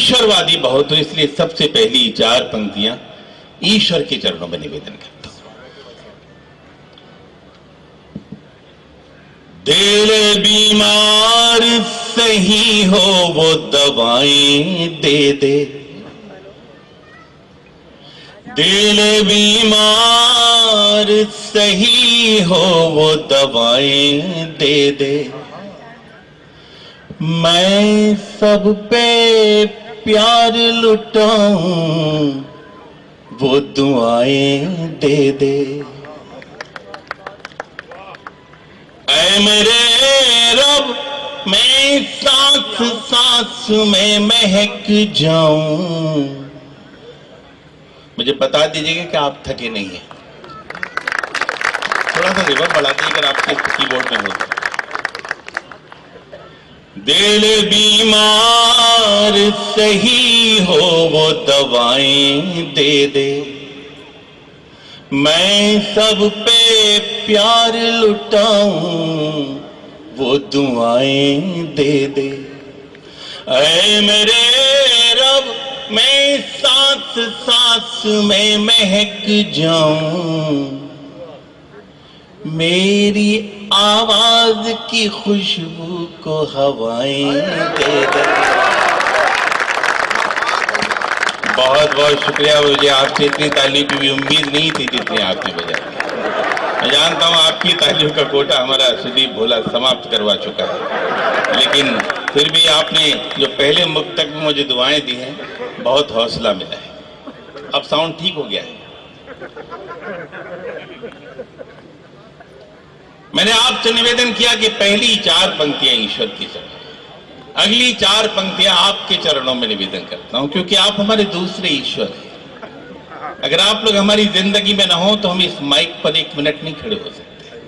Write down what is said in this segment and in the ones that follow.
ईश्वरवादी बहुत हूं, इसलिए सबसे पहली 4 पंक्तियां ईश्वर के चरणों में निवेदन करता हूं। दिल बीमार सही हो वो दवाएं दे दे, दिल बीमार सही हो वो दवाएं दे दे, मैं सब पे प्यार लुटाऊं वो दुआएं दे दे। ऐ मेरे रब मैं सांस सांस में महक जाऊं। मुझे बता दीजिएगा कि आप थके नहीं हैं। थोड़ा सा रिवर्ब बढ़ा दीजिए अगर आपके कीबोर्ड में हो। दिल बीमार सही हो वो दवाएं दे दे, मैं सब पे प्यार लुटाऊं वो दुआएं दे दे। ऐ मेरे रब मैं सांस सांस में महक जाऊं, मेरी आवाज की खुशबू को हवाएं दे दे। बहुत बहुत शुक्रिया। मुझे आपसे इतनी तालियों की भी उम्मीद नहीं थी जितनी आपने बजाई। मैं जानता हूं आपकी तालियों का कोटा हमारा सुदीप भोला समाप्त करवा चुका है, लेकिन फिर भी आपने जो पहले मुक्तक में मुझे दुआएं दी हैं, बहुत हौसला मिला है। अब साउंड ठीक हो गया है। मैंने आपसे निवेदन किया कि पहली 4 पंक्तियां ईश्वर की चरणों, अगली 4 पंक्तियां आपके चरणों में निवेदन करता हूं, क्योंकि आप हमारे दूसरे ईश्वर हैं। अगर आप लोग हमारी जिंदगी में ना हो तो हम इस माइक पर 1 मिनट नहीं खड़े हो सकते।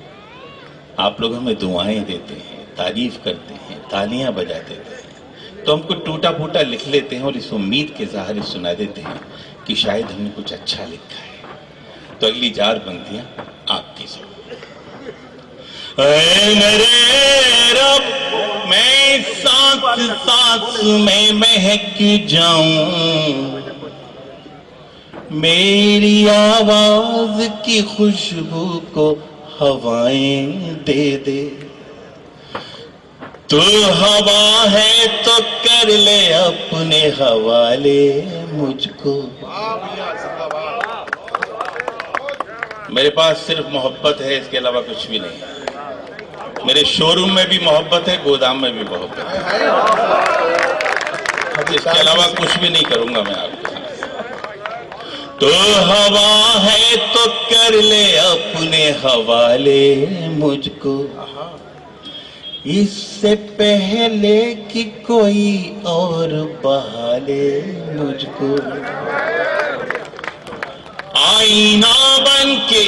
आप लोग हमें दुआएं देते हैं, तारीफ करते हैं, तालियां बजा देते हैं, तो हमको टूटा फूटा लिख लेते हैं और इस उम्मीद के सहारे सुना देते हैं कि शायद हमने कुछ अच्छा लिखा है। तो अगली 4 पंक्तियां आपकी सुनो। ऐ मेरे रब मैं सांस सांस में महक जाऊं, मेरी आवाज की खुशबू को हवाएं दे दे। तू हवा है तो कर ले अपने हवाले मुझको। मेरे पास सिर्फ मोहब्बत है, इसके अलावा कुछ भी नहीं है। मेरे शोरूम में भी मोहब्बत है, गोदाम में भी मोहब्बत है, इसके अलावा कुछ भी नहीं करूंगा मैं आपके साथ। तो हवा है तो कर ले अपने हवाले मुझको, इससे पहले कि कोई और बहाले मुझको। आईना बन के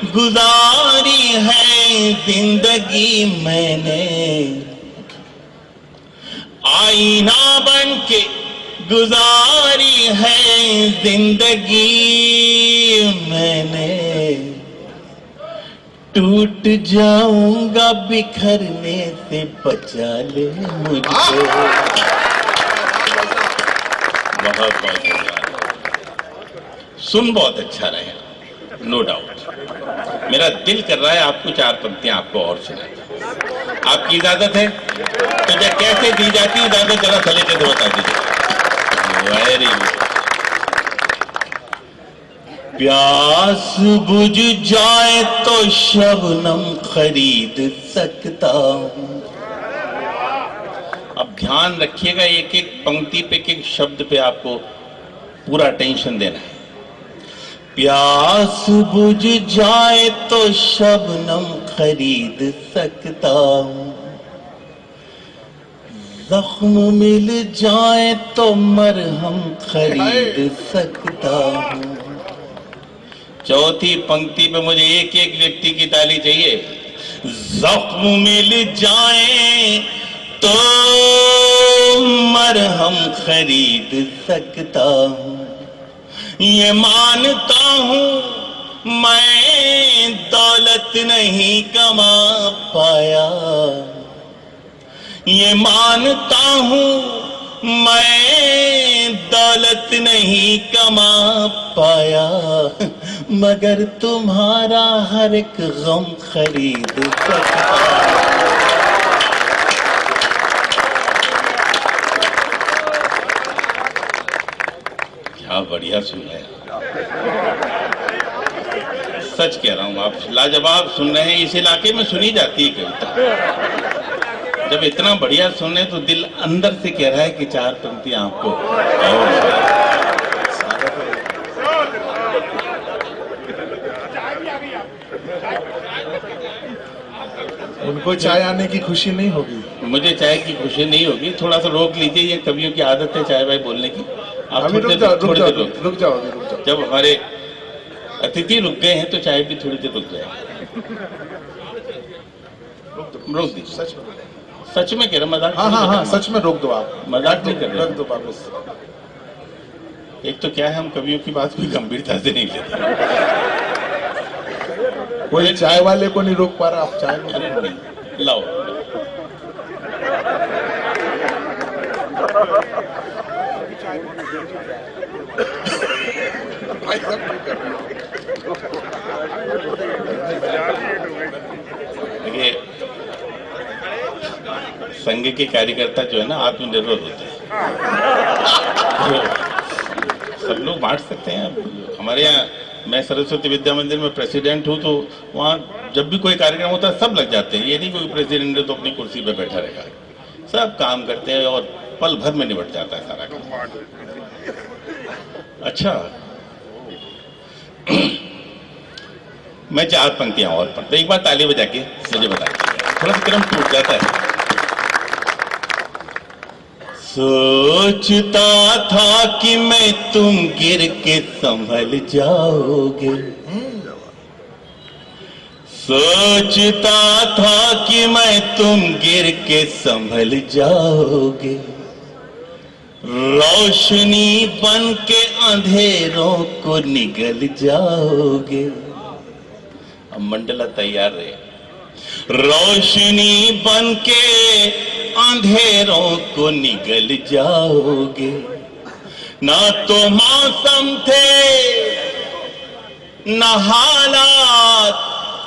गुजारी है जिंदगी मैंने, आईना बन के गुजारी है जिंदगी मैंने। टूट जाऊंगा बिखरने से बचा ले मुझको। बहुत बहुत सुन बहुत अच्छा रहे, नो डाउट। मेरा दिल कर रहा है आपको 4 पंक्तियां आपको और सुनाई। आपकी इजाजत है तो जब कैसे दी जाती है इजाजत जरा सलीके से बता दीजिए। Very good. प्यास बुझ जाए तो शबनम खरीद सकता हूं। अब ध्यान रखिएगा, एक एक पंक्ति पे, एक एक शब्द पे आपको पूरा टेंशन देना है। प्यास बुझ जाए तो शबनम खरीद सकता हूं, जख्म मिल जाए तो मरहम खरीद सकता हूं। चौथी पंक्ति पे मुझे एक एक व्यक्ति की ताली चाहिए। जख्म मिल जाए तो मरहम खरीद सकता हूं, ये मानता हूं मैं दौलत नहीं कमा पाया, ये मानता हूं मैं दौलत नहीं कमा पाया, मगर तुम्हारा हर एक गम खरीद सकता। क्या बढ़िया सुनाया, सच कह रहा हूं, आप लाजवाब सुन रहे हैं। इस इलाके में सुनी जाती है कविता। जब इतना बढ़िया सुन रहे हैं तो दिल अंदर से कह रहा है कि चार पंक्तियां आपको और उनको चाय आने की खुशी नहीं होगी। मुझे चाय की खुशी नहीं होगी, थोड़ा सा रोक लीजिए, ये कवियों की आदत है चाय भाई बोलने की। आप रुक जाओ। जब हमारे अतिथि रुक गए हैं तो चाय भी थोड़ी देर रुक जाए। रोक दीजिए, सच में कह रहा, मजाक। हाँ, सच में रोक दो आप, मजाक नहीं कर रहे। रख दो वापस। एक तो क्या है, हम कवियों की बात भी गंभीरता से नहीं लेते। कोई चाय वाले को नहीं रोक पा रहा, आप चाय में लाओ। देखिए, संघ के कार्यकर्ता जो है ना आत्मनिर्भर होते हैं, तो सब लोग बांट सकते हैं। हमारे यहाँ मैं सरस्वती विद्या मंदिर में प्रेसिडेंट हूँ, तो वहाँ जब भी कोई कार्यक्रम होता है सब लग जाते हैं। ये नहीं कोई प्रेसिडेंट है तो अपनी कुर्सी पे बैठा रहेगा, सब काम करते हैं और पल भर में निपट जाता है सारा काम। अच्छा, मैं चार पंक्तियां और पढ़ता, एक बार ताली बजा के मुझे बताइए, थोड़ा सा क्रम टूट जाता है। सोचता था कि मैं तुम गिर के संभल जाओगे, सोचता था कि मैं तुम गिर के संभल जाओगे, रोशनी बन के अंधेरों को निगल जाओगे। अब मंडला तैयार रहे। रोशनी बन के अंधेरों को निगल जाओगे, ना तो मौसम थे न हालात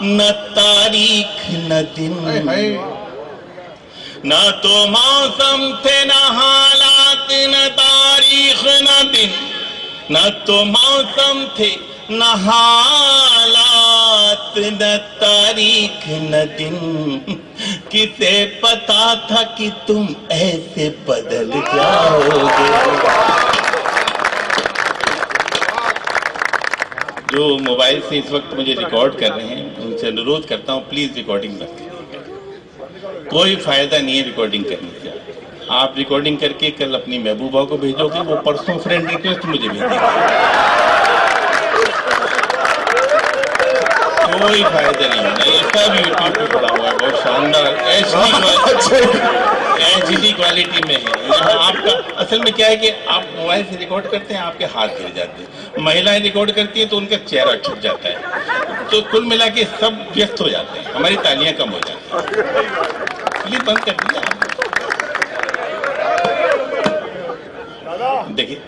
न तारीख न दिन, ना तो मौसम थे न हालात न तारीख न दिन, ना तो मौसम थे न हालात न तारीख न दिन, किसे पता था कि तुम ऐसे बदल जाओगे। जो मोबाइल से इस वक्त मुझे रिकॉर्ड कर रहे हैं उनसे अनुरोध करता हूं प्लीज रिकॉर्डिंग मत करिए, कोई फायदा नहीं है रिकॉर्डिंग करने का। आप रिकॉर्डिंग करके कल अपनी महबूबा को भेजोगे, वो परसों फ्रेंड रिक्वेस्ट मुझे भेजेगी, कोई फायदा नहीं होना। ये सब यूट्यूब पे पड़ा हुआ है, बहुत शानदार HD क्वालिटी में है। आपका असल में क्या है कि आप मोबाइल से रिकॉर्ड करते हैं, आपके हाथ गिर जाते हैं, महिलाएं रिकॉर्ड करती हैं तो उनका चेहरा छुप जाता है, तो कुल मिला के सब व्यस्त हो जाते हैं, हमारी तालियां कम हो जाती हैं। प्लीज बंद कर दीजिए आप। देखिए,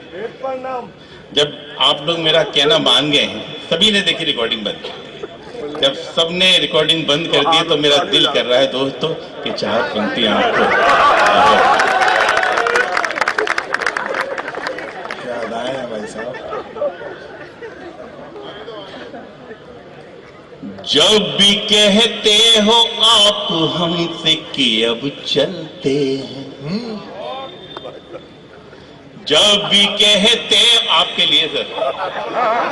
जब आप लोग मेरा कहना मान गए हैं, सभी ने देखी रिकॉर्डिंग बंद की, जब सबने रिकॉर्डिंग बंद कर दी तो मेरा दिल कर रहा है दोस्तों कि चार पंक्तियां आपको याद आए हैं भाई साहब। जब भी कहते हो आप हमसे कि अब चलते हैं, जब भी कहते आपके लिए सर,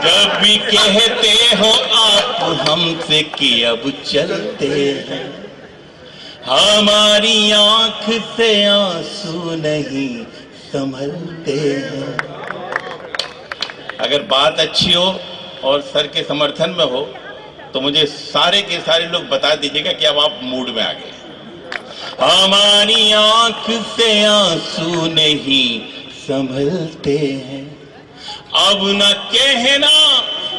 जब भी कहते हो आप हमसे कि अब चलते हैं, हमारी आंख से आंसू नहीं संभलते हैं। अगर बात अच्छी हो और सर के समर्थन में हो तो मुझे सारे के सारे लोग बता दीजिएगा कि अब आप मूड में आ गए। हमारी आंख से आंसू नहीं संभलते हैं, अब न कहना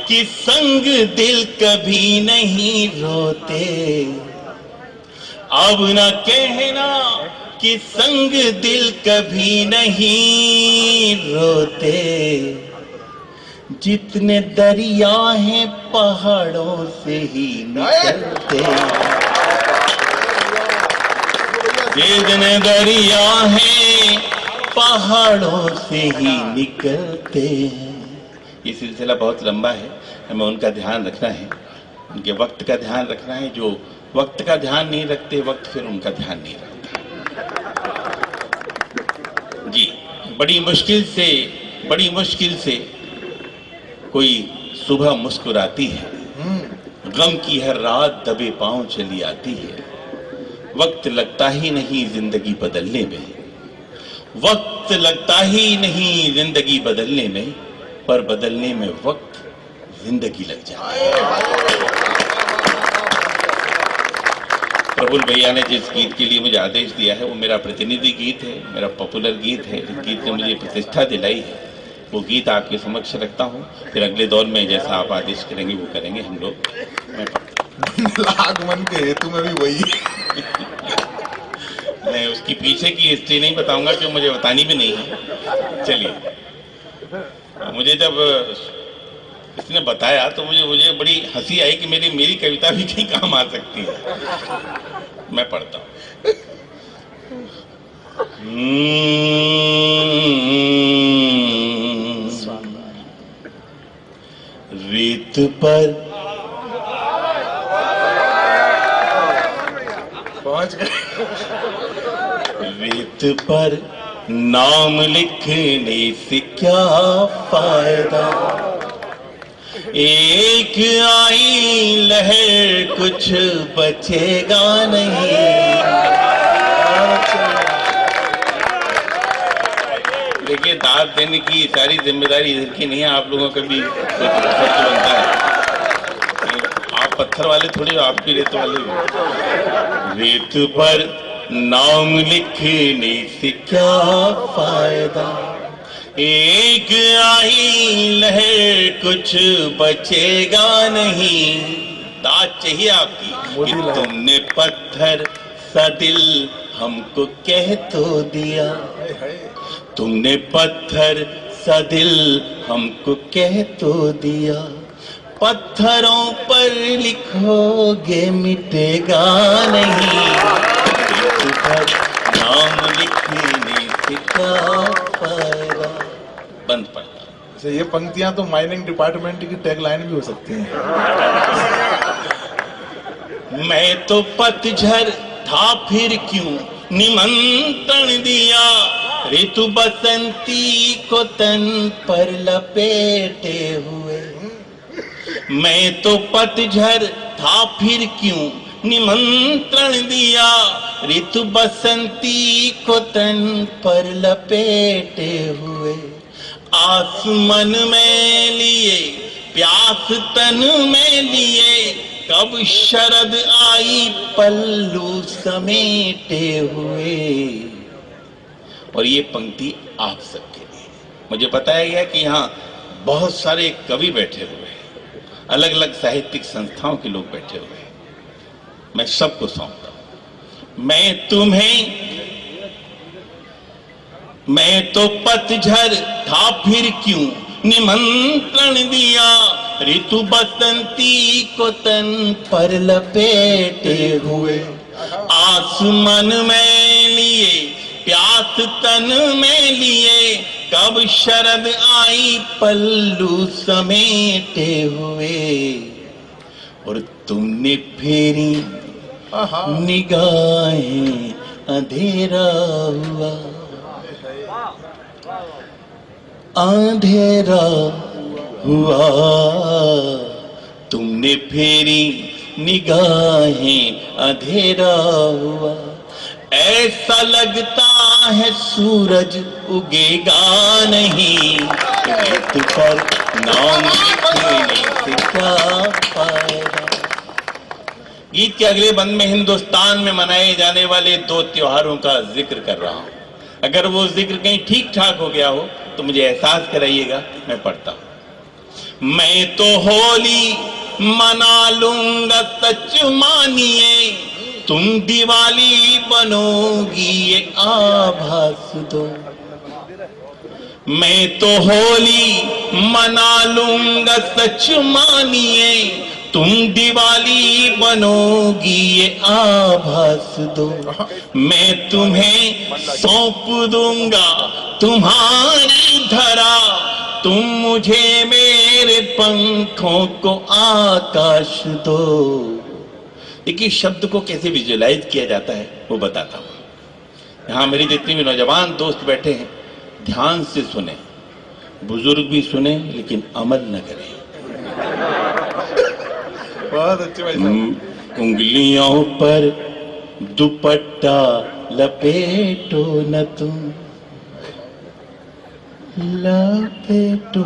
कि संग दिल कभी नहीं रोते, अब न कहना कि संग दिल कभी नहीं रोते, जितने दरिया हैं पहाड़ों से ही निकलते, जितने दरिया हैं पहाड़ों से ही निकलते हैं। ये सिलसिला बहुत लंबा है, हमें उनका ध्यान रखना है, उनके वक्त का ध्यान रखना है। जो वक्त का ध्यान नहीं रखते, वक्त फिर उनका ध्यान नहीं रखता। जी, बड़ी मुश्किल से कोई सुबह मुस्कुराती है, गम की हर रात दबे पांव चली आती है। वक्त लगता ही नहीं जिंदगी बदलने में, वक्त लगता ही नहीं जिंदगी बदलने में, पर बदलने में वक्त जिंदगी लग जाती है। प्रफुल्ल भैया ने जिस गीत के लिए मुझे आदेश दिया है वो मेरा प्रतिनिधि गीत है, मेरा पॉपुलर गीत है, जिस गीत ने मुझे प्रतिष्ठा दिलाई है, वो गीत आपके समक्ष रखता हूँ। फिर अगले दौर में जैसा आप आदेश करेंगे वो करेंगे हम लोग। मैं आगमन के हेतु में भी वही मैं उसकी पीछे की हिस्ट्री नहीं बताऊंगा, क्यों मुझे बतानी भी नहीं है। चलिए, मुझे जब इसने बताया तो मुझे बड़ी हंसी आई कि मेरी कविता भी कहीं काम आ सकती है। मैं पढ़ता हूँ। रेत पर पहुंच गए। रेत पर नाम लिखने से क्या फायदा, एक आई लहर कुछ बचेगा नहीं। देखिए, दाद देने की सारी जिम्मेदारी इधर की नहीं है, आप लोगों का भी फर्ज बनता है। आप पत्थर वाले थोड़ी, आप भी रेत वाले हो। रेत पर नाम लिखने से क्या फायदा, एक आई लहर कुछ बचेगा नहीं। दाद चाहिए आपकी कि तुमने पत्थर सा दिल हमको कह तो दिया, तुमने पत्थर सा दिल हमको कह तो दिया। पत्थरों पर लिखोगे मिटेगा नहीं, पर नाम लिखने से क्या फायदा। बंद पड़ता। ये पंक्तियां तो माइनिंग डिपार्टमेंट की टैगलाइन भी हो सकती हैं। मैं तो पतझड़ था फिर क्यों निमंत्रण दिया, ऋतु बसंती को तन पर लपेटे हुए। मैं तो पतझड़ था फिर क्यों निमंत्रण दिया, ऋतु बसंती को तन पर लपेटे हुए। आसमान में लिए प्यास तन में लिए, कब शरद आई पल्लू समेटे हुए। और ये पंक्ति आप सबके लिए। मुझे बताया गया कि यहाँ बहुत सारे कवि बैठे हुए हैं, अलग अलग साहित्यिक संस्थाओं के लोग बैठे हुए हैं। मैं सबको सौंपता हूं। मैं तो पतझड़ था फिर क्यों निमंत्रण दिया, ऋतु बसंती को तन पर लपेटे हुए। आसमान में लिए प्यास तन में लिए, कब शरद आई पल्लू समेटे हुए। और तुमने फेरी निगाहें अंधेरा हुआ, अंधेरा हुआ। तुमने फेरी निगाहें अंधेरा हुआ। ऐसा लगता है सूरज उगेगा नहीं, रेत पर नाम लिखने से क्या फायदा। गीत के अगले बंद में हिंदुस्तान में मनाए जाने वाले 2 त्योहारों का जिक्र कर रहा हूं। अगर वो जिक्र कहीं ठीक ठाक हो गया हो तो मुझे एहसास कराइएगा। मैं पढ़ता हूं। मैं तो होली मना लूंगा सच मानिए, तुम दिवाली बनोगी ये आभास दो। मैं तो होली मना लूंगा सच मानिए, तुम दिवाली बनोगी ये आभास दो। मैं तुम्हें सौंप दूंगा तुम्हारी धरा, तुम मुझे मेरे पंखों को आकाश दो। देखिए शब्द को कैसे विजुअलाइज किया जाता है वो बताता हूं। यहां मेरे जितने भी नौजवान दोस्त बैठे हैं ध्यान से सुने, बुजुर्ग भी सुने लेकिन अमल न करें। बहुत अच्छे भाई साहब। उंगलियों पर दुपट्टा लपेटो न तुम, लपेटो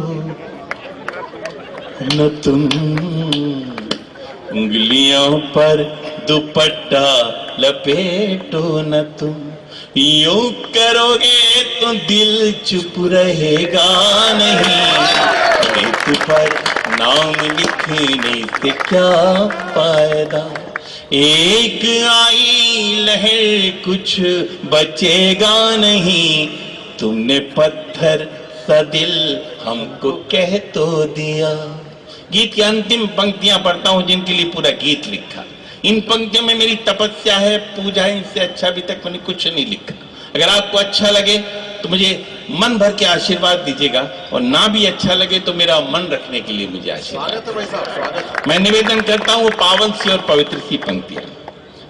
न तुम। उंगलियों पर दुपट्टा लपेटो न तुम, यूं करोगे तो दिल चुप रहेगा नहीं। रेत पर नाम लिखने से क्या फायदा, एक आई लहर कुछ बचेगा नहीं। तुमने पत्थर सा दिल हमको कह तो दिया। गीत की अंतिम पंक्तियां पढ़ता हूं जिनके लिए पूरा गीत लिखा। इन पंक्तियों में मेरी तपस्या है, पूजा है, इनसे अच्छा अभी तक मैंने कुछ नहीं लिखा। अगर आपको अच्छा लगे तो मुझे मन भर के आशीर्वाद दीजिएगा, और ना भी अच्छा लगे तो मेरा मन रखने के लिए मुझे आशीर्वाद। मैं निवेदन करता हूं वो पावन सी और पवित्र सी पंक्तियां।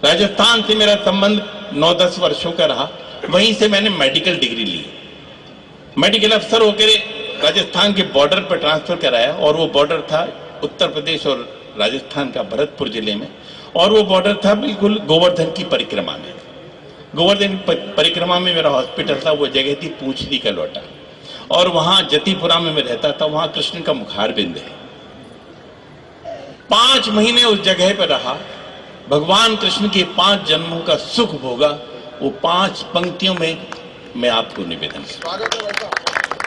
राजस्थान से मेरा संबंध 9-10 वर्षों का रहा, वहीं से मैंने मेडिकल डिग्री ली। मेडिकल अफसर होकर राजस्थान के बॉर्डर पर ट्रांसफर कराया, और वो बॉर्डर था उत्तर प्रदेश और राजस्थान का भरतपुर जिले में, और वो बॉर्डर था बिल्कुल गोवर्धन की परिक्रमा में। गोवर्धन परिक्रमा में मेरा हॉस्पिटल था, वो जगह थी पूंछली का लोटा, और वहां जतीपुरा में मैं रहता था, वहां कृष्ण का मुखार बिंद है। 5 महीने उस जगह पर रहा, भगवान कृष्ण के 5 जन्मों का सुख भोगा। वो 5 पंक्तियों में मैं आपको निवेदन करता।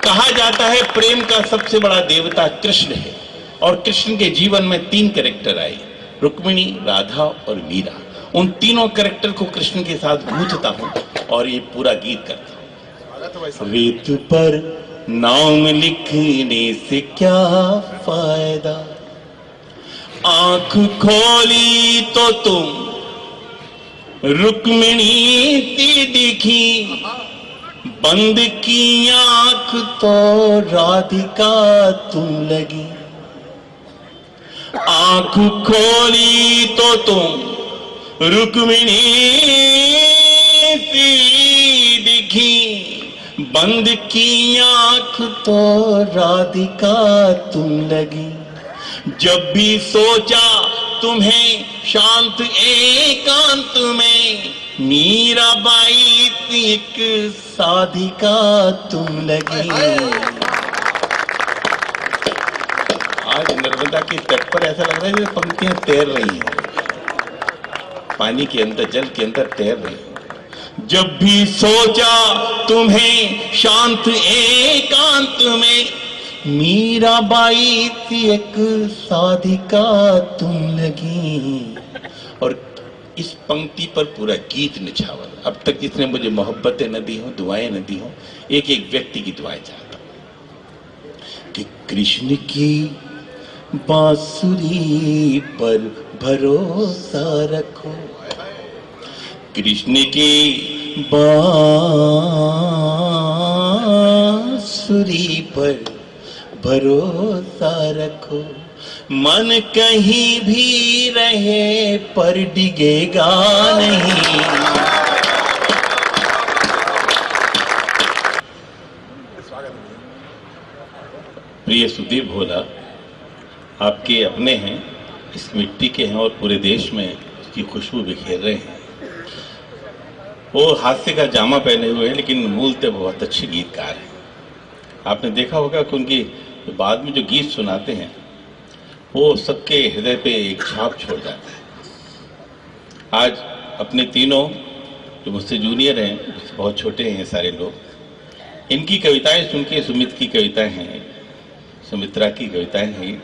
कहा जाता है प्रेम का सबसे बड़ा देवता कृष्ण है, और कृष्ण के जीवन में 3 कैरेक्टर आए, रुक्मिणी, राधा और मीरा। उन तीनों कैरेक्टर को कृष्ण के साथ गूंथता हूं और ये पूरा गीत करता हूं। रेत पर नाम लिखने से क्या फायदा, आंख खोली तो तुम रुक्मिणी सी दिखी, बंद की आंख तो राधिका तुम लगी। आंख खोली तो तुम रुक्मिणी सी दिखी, बंद की आंख तो राधिका तुम लगी। जब भी सोचा तुम्हें शांत एकांत में, मीराबाई सी एक साधिका तुम लगी। आज नर्मदा के तट पर ऐसा लग रहा है जैसे पंक्तियां तैर रही हैं, पानी के अंदर, जल के अंदर तैर रही हैं। जब भी सोचा तुम्हें शांत एकांत में, मीराबाई सी एक साधिका तुम लगी। और इस पंक्ति पर पूरा गीत निछावर। अब तक जिसने मुझे मोहब्बतें न दी हो, दुआएं न दी हो, एक एक व्यक्ति की दुआएं चाहता हूं कि कृष्ण की बांसुरी पर भरोसा रखो, कृष्ण की बांसुरी पर भरोसा रखो। मन कहीं भी रहे पर डिगेगा नहीं। प्रिय सुदीप भोला, आपके अपने हैं, इस मिट्टी के हैं, और पूरे देश में उसकी खुशबू बिखेर रहे हैं। वो हास्य का जामा पहने हुए हैं, लेकिन मूलतः बहुत अच्छे गीतकार हैं। आपने देखा होगा कि उनकी बाद में जो गीत सुनाते हैं वो सबके हृदय पे एक छाप छोड़ जाता है। आज अपने तीनों जो मुझसे जूनियर हैं, बहुत छोटे हैं सारे लोग, इनकी कविताएं सुन के, सुमित की कविताएं हैं, सुमित्रा की कविताएं हैं,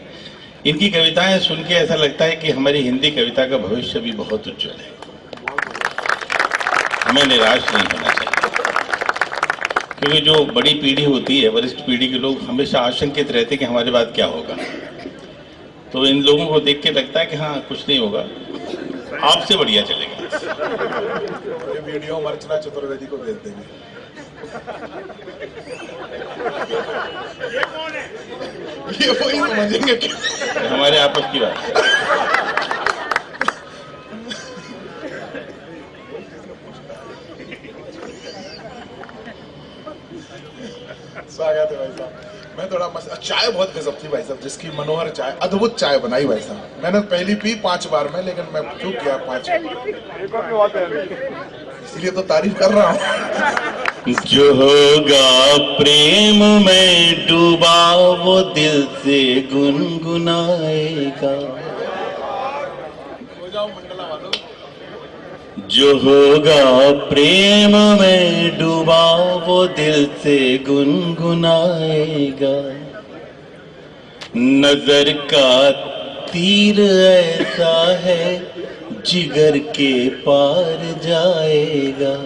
इनकी कविताएं सुन के ऐसा लगता है कि हमारी हिंदी कविता का भविष्य भी बहुत उज्जवल है। हमें निराश नहीं होना चाहिए। क्योंकि जो बड़ी पीढ़ी होती है, वरिष्ठ पीढ़ी के लोग हमेशा आशंकित रहते हैं कि हमारे बाद क्या होगा। तो इन लोगों को देख के लगता है कि हाँ कुछ नहीं होगा, आपसे बढ़िया चलेगा। ये वीडियो हम अर्चना चतुर्वेदी को भेज देंगे। ये वही समझेंगे कि हमारे आपस की बात है। स्वागत है भाई साहब। मैं थोड़ा चाय बहुत गजब थी भाई साहब, जिसकी मनोहर चाय, अद्भुत चाय बनाई भाई साहब। मैंने पहली पी 5 बार में, लेकिन मैं क्यों किया 5, इसलिए तो तारीफ कर रहा हूँ। जो होगा प्रेम में डूबा वो दिल से गुनगुनाएगा। हो जाओ मंडला वालों। जो होगा प्रेम में डूबा वो दिल से गुनगुनाएगा। नजर का तीर ऐसा है जिगर के पार जाएगा।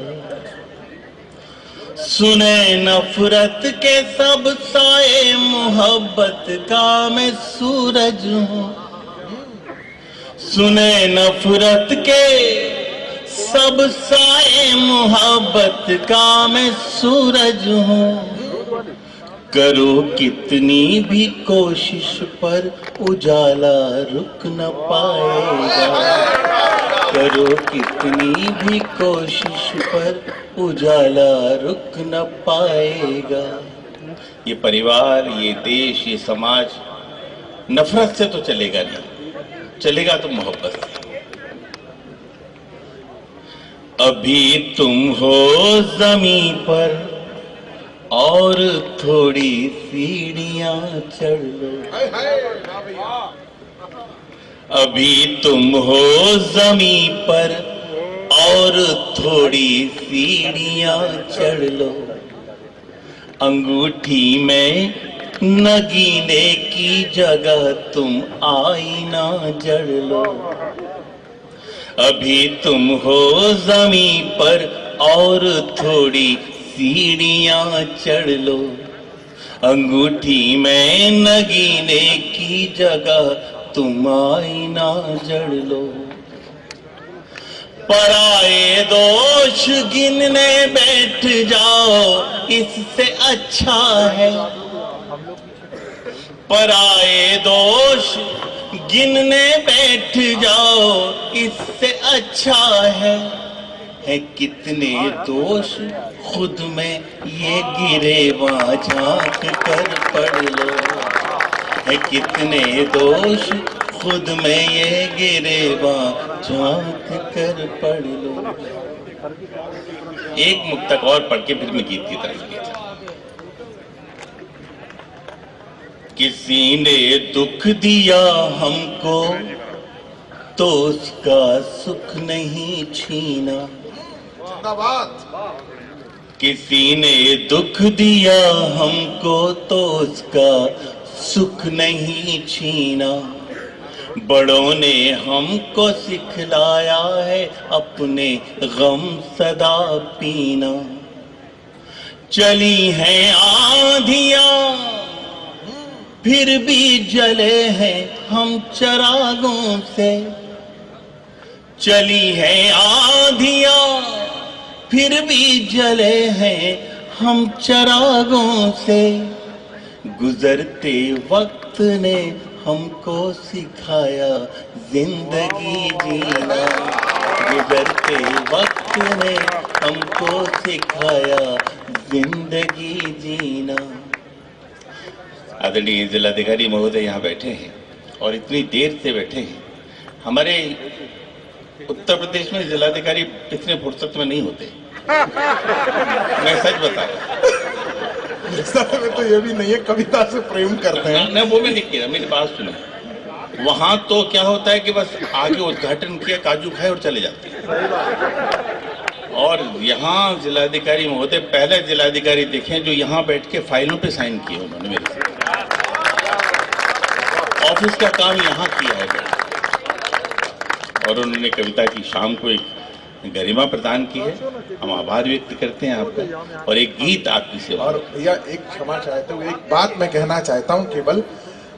सुने नफरत के सब साए, मोहब्बत का मैं सूरज हूँ। सुने नफरत के सब साए, मोहब्बत का मैं सूरज हूँ। करो कितनी भी कोशिश पर उजाला रुक न पाएगा। करो कितनी भी कोशिश पर उजाला रुक न पाएगा। ये परिवार, ये देश, ये समाज नफरत से तो चलेगा नहीं, चलेगा तो मोहब्बत से। अभी तुम हो जमीन पर और थोड़ी सीढ़ियां चढ़ लो। अभी तुम हो जमीन पर और थोड़ी सीढ़ियां चढ़ लो। अंगूठी में नगीने की जगह तुम आईना जड़ लो। अभी तुम हो जमीन पर और थोड़ी सीढ़ियां चढ़ लो। अंगूठी में नगीने की जगह तुम आईना जड़ लो। पराए दोष गिनने बैठ जाओ, इससे अच्छा है। पराए दोष गिनने बैठ जाओ, इससे अच्छा है कितने दोष खुद में ये गिरेवा झांक कर पढ़ लो। है कितने दोष खुद में ये गिरेवा झांक कर पढ़ लो। एक मुक्तक और पढ़ के फिर मैं गीत की तरफ गया। किसी ने दुख दिया हमको तो उसका सुख नहीं छीना। किसी ने दुख दिया हमको तो उसका सुख नहीं छीना। बड़ों ने हमको सिखलाया है अपने गम सदा पीना। चली हैं आंधियां फिर भी जले हैं हम चिरागों से। चली हैं आंधियां फिर भी जले हैं हम चिरागों से। गुजरते वक्त ने हमको सिखाया जिंदगी जीना। गुजरते वक्त ने हमको सिखाया जिंदगी जीना। आदरणीय जिलाधिकारी महोदय यहाँ बैठे हैं और इतनी देर से बैठे हैं। हमारे उत्तर प्रदेश में जिलाधिकारी इतने फुर्सत में नहीं होते। मैं सच बता रहा हूँ। तो ये भी नहीं है, कविता से प्रेम करते हैं। ना वो भी लिखिए, मेरी बात सुनो। वहां तो क्या होता है कि बस आगे उद्घाटन किया, काजू खाए और चले जाते हैं। और यहाँ जिलाधिकारी महोदय पहले जिलाधिकारी देखें जो यहाँ बैठ के फाइलों पे साइन किए उन्होंने मेरे से। ऑफिस का काम यहाँ किया है और उन्होंने कविता की शाम को एक गरिमा प्रदान की है। हम आभार व्यक्त करते हैं आपका और एक गीत आपकी सेवा। और भैया एक क्षमा चाहते हुए एक बात मैं कहना चाहता हूं, केवल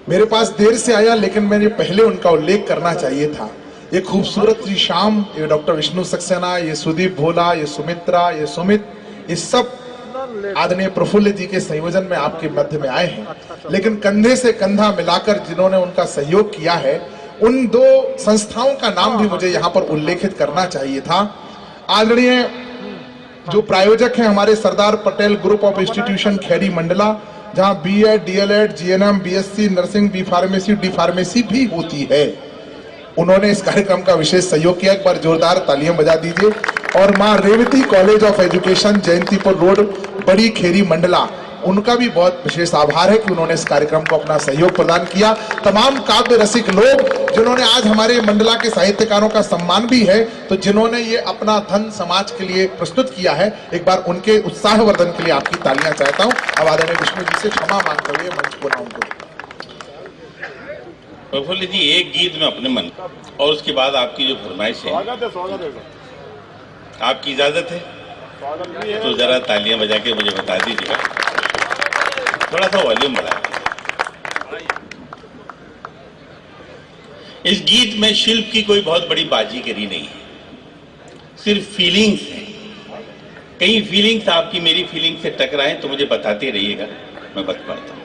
मेरे पास देर से आया लेकिन मैंने पहले उनका उल्लेख करना चाहिए था। ये खूबसूरत सी शाम, ये डॉक्टर विष्णु सक्सेना, ये सुदीप भोला, ये सुमित्रा, ये सुमित, ये सब आदरणीय प्रफुल्ल जी के संयोजन में आपके मध्य में आए हैं, लेकिन कंधे से कंधा मिलाकर जिन्होंने उनका सहयोग किया है, उन दो संस्थाओं का नाम भी मुझे यहाँ पर उल्लेखित करना चाहिए था। आदरणीय जो प्रायोजक हैं हमारे Sardar Patel group of institution Khairi Mandla, जहां BEd, DElEd, GNM, BSc nursing, B pharmacy, D pharmacy भी होती है, उन्होंने इस कार्यक्रम का विशेष सहयोग किया। एक बार जोरदार तालियां बजा दीजिए। और Maa Revati college of education, Jayantipur road, Badi Kheri Mandla, उनका भी बहुत विशेष आभार है कि उन्होंने इस कार्यक्रम को अपना सहयोग प्रदान किया। तमाम काव्य रसिक लोग जिन्होंने आज हमारे मंडला के साहित्यकारों का सम्मान भी है, तो जिन्होंने ये अपना धन समाज के लिए प्रस्तुत किया है, एक बार उनके उत्साहवर्धन के लिए आपकी तालियां चाहता हूं। अब आदरणीय विष्णु जी से क्षमा मांगते हुए मंच को नाम करूं। प्रफुल्ल जी, एक गीत में अपने मन और उसके बाद आपकी जो फरमाइश है, आपकी इजाजत है तो जरा तालियां बजा के मुझे बता दीजिएगा, थोड़ा सा वॉल्यूम बढ़ा। इस गीत में शिल्प की कोई बहुत बड़ी बाजीगरी नहीं है, सिर्फ फीलिंग्स है। कई फीलिंग्स आपकी मेरी फीलिंग से टकराएं तो मुझे बताते रहिएगा, मैं बता पाता हूं।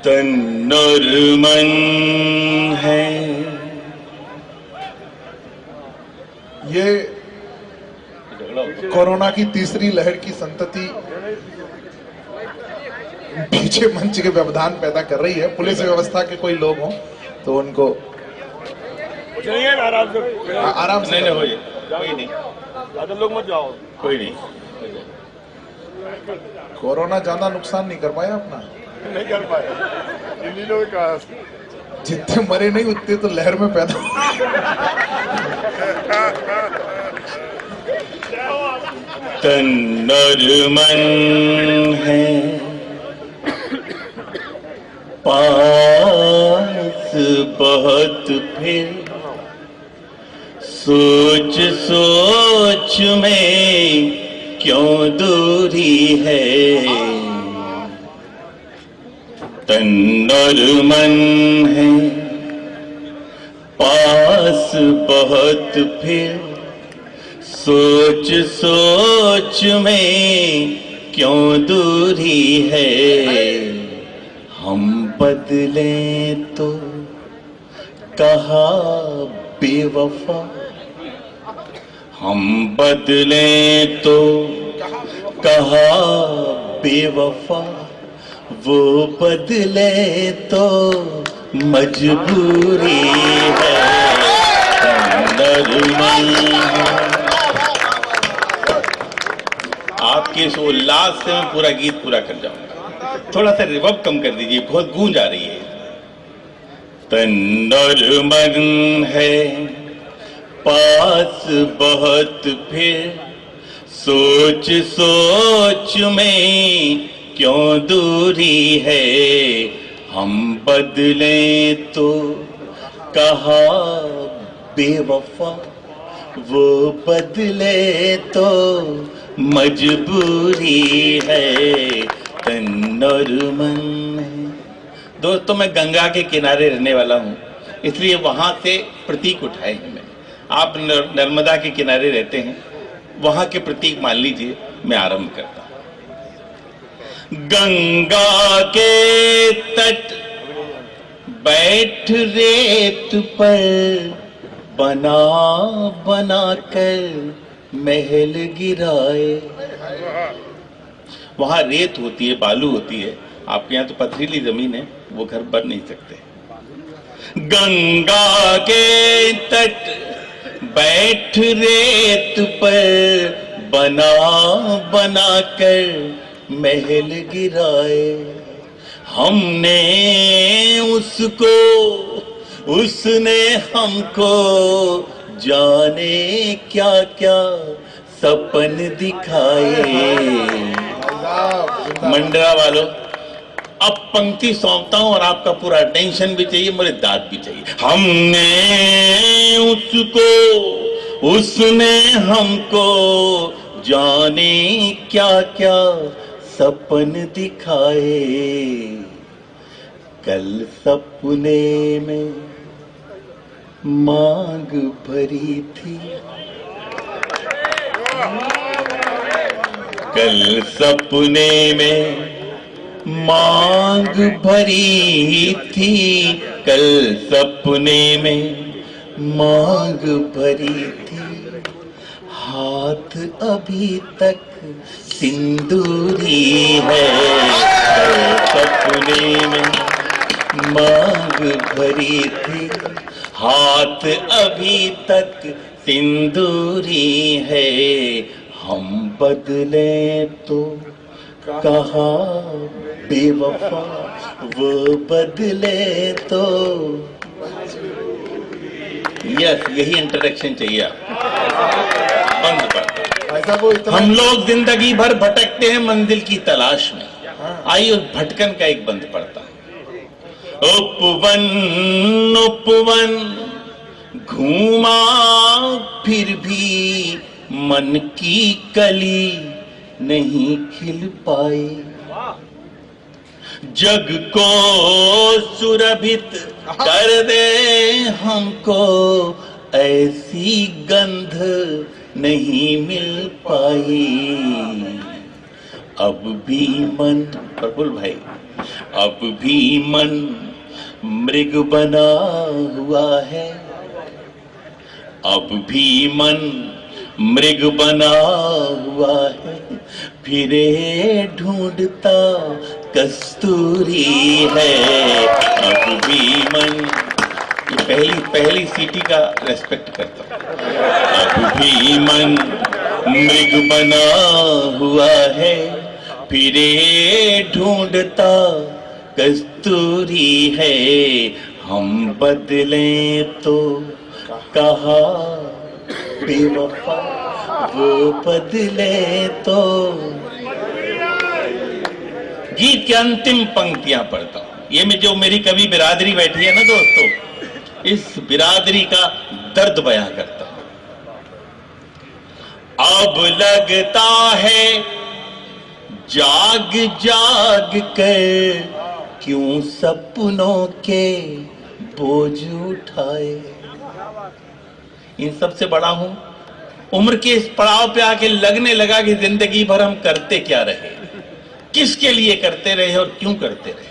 तन और मन है ये कोरोना की तीसरी लहर की संतति पीछे मंच के व्यवधान पैदा कर रही है। पुलिस व्यवस्था के कोई लोग हों तो उनको आराम से नहीं होइए, कोई नहीं, लोग मत जाओ, कोई नहीं। कोरोना ज्यादा नुकसान नहीं कर पाया अपना, नहीं कर पाए। इन्हीं लोग का जितने मरे नहीं उतने तो लहर में पैदा। तन और मन है पास बहुत, फिर सोच सोच में क्यों दूरी है। तन और मन है पास बहुत, फिर सोच सोच में क्यों दूरी है। हम बदले तो कहा बेवफा, हम बदले तो कहा बेवफा, वो बदले तो मजबूरी है। आपके इस उल्लास से मैं पूरा गीत पूरा कर जाऊंगा, थोड़ा सा रिवर्ब कम कर दीजिए, बहुत गूंज आ रही है। तन और मन है पास बहुत, फिर सोच सोच में क्यों दूरी है। हम बदले तो कहा बेवफा, वो बदले तो मजबूरी है। तन और मन है। दोस्तों, मैं गंगा के किनारे रहने वाला हूँ, इसलिए वहां से प्रतीक उठाए हैं मैंने। आप नर्मदा के किनारे रहते हैं, वहां के प्रतीक मान लीजिए। मैं आरंभ करता हूं। गंगा के तट बैठ रेत पर, बना बना कर महल गिराए। वहां रेत होती है, बालू होती है, आपके यहाँ तो पथरीली जमीन है, वो घर बन नहीं सकते। गंगा के तट बैठ रेत पर, बना बना कर महल गिराए। हमने उसको, उसने हमको, जाने क्या क्या सपन दिखाए। मंडरा वालों, अब पंक्ति सौंपता हूं और आपका पूरा अटेंशन भी चाहिए, मुझे दाद भी चाहिए। हमने उसको, उसने हमको, जाने क्या क्या सपन दिखाए, कल सपने में मांग भरी थी, कल सपने में मांग भरी थी, कल सपने में मांग भरी थी, हाथ अभी तक सिंदूरी है, कल सपने में मांग भरी थी, हाथ अभी तक सिंदूरी है, हम बदले तो कहा बेवफा, वो बदले तो। यस, यही इंटरेक्शन चाहिए आप। बंद पड़ता। भाई साहब वो इतना हम लोग जिंदगी भर भटकते हैं मंजिल की तलाश में, आइए उस भटकन का एक बंद पड़ता। उपवन उपवन घूमा फिर भी मन की कली नहीं खिल पाई, जग को सुरभित कर दे हमको, ऐसी गंध नहीं मिल पाई, अब भी मन, प्रफुल्ल भाई, अब भी मन मृग बना हुआ है, अब भी मन मृग बना हुआ है, फिरे ढूंढता कस्तूरी है, अब भी मन, ये पहली सीटी का रेस्पेक्ट करता हूं, अब भी मन मृग बना हुआ है, फिरे ढूंढता कस्तूरी है, हम बदले तो कहा बेवफा, वो बदले तो। गीत की अंतिम पंक्तियां पढ़ता हूं। ये में जो मेरी कवि बिरादरी बैठी है ना दोस्तों, इस बिरादरी का दर्द बयां करता हूं। अब लगता है जाग जाग कर क्यों सपनों के बोझ उठाए। इन सबसे बड़ा हूं, उम्र के इस पड़ाव पे आके लगने लगा कि जिंदगी भर हम करते क्या रहे, किसके लिए करते रहे और क्यों करते रहे।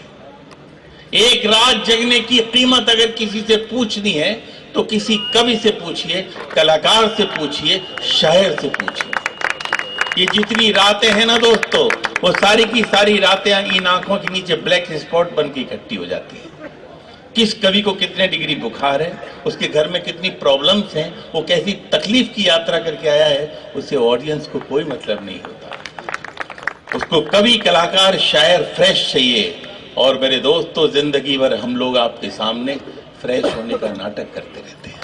एक रात जगने की कीमत अगर किसी से पूछनी है तो किसी कवि से पूछिए, कलाकार से पूछिए, शायर से पूछिए। ये जितनी रातें हैं ना दोस्तों, वो सारी की सारी रातें इन आंखों के नीचे ब्लैक स्पॉट बन के इकट्ठी हो जाती है। किस कवि को कितने डिग्री बुखार है, उसके घर में कितनी प्रॉब्लम्स हैं, वो कैसी तकलीफ की यात्रा करके आया है, उससे ऑडियंस को कोई मतलब नहीं होता। उसको कवि, कलाकार, शायर फ्रेश चाहिए। और मेरे दोस्तों, जिंदगी भर हम लोग आपके सामने फ्रेश होने का नाटक करते रहते हैं।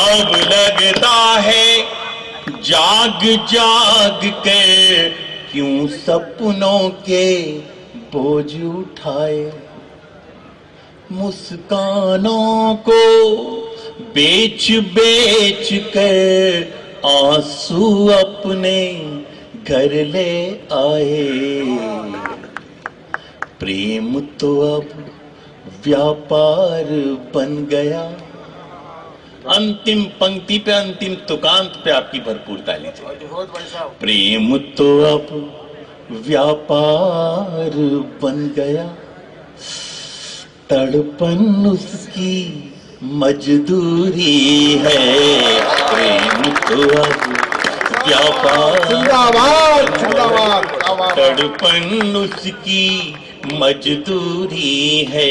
अब लगता है जाग जाग के क्यों सपनों के बोझ उठाए, मुस्कानों को बेच बेच कर आंसू अपने घर ले आए। प्रेम तो अब व्यापार बन गया। अंतिम पंक्ति पे, अंतिम तुकांत पे आपकी भरपूर ताली चाहिए। प्रेम तो अब व्यापार बन गया, तड़पन उसकी मजदूरी है। प्रेम तो अब व्यापार, जिंदाबाद जिंदाबाद, तड़पन उसकी मजदूरी है।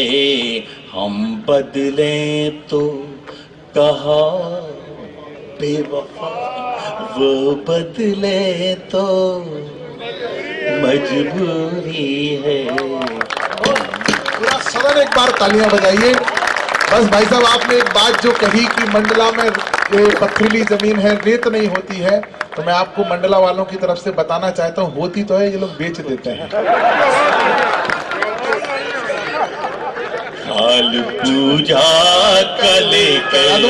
हम बदले तो कहा बेवफा, वो बदले तो मजबूरी है। पूरा सदन एक बार तालियां बजाइए। बस भाई साहब, आपने एक बात जो कही कि मंडला में ये पथरीली जमीन है, रेत नहीं होती है। तो मैं आपको मंडला वालों की तरफ से बताना चाहता हूँ, होती तो है, ये लोग बेच देते हैं। हाल पूजा का लेकर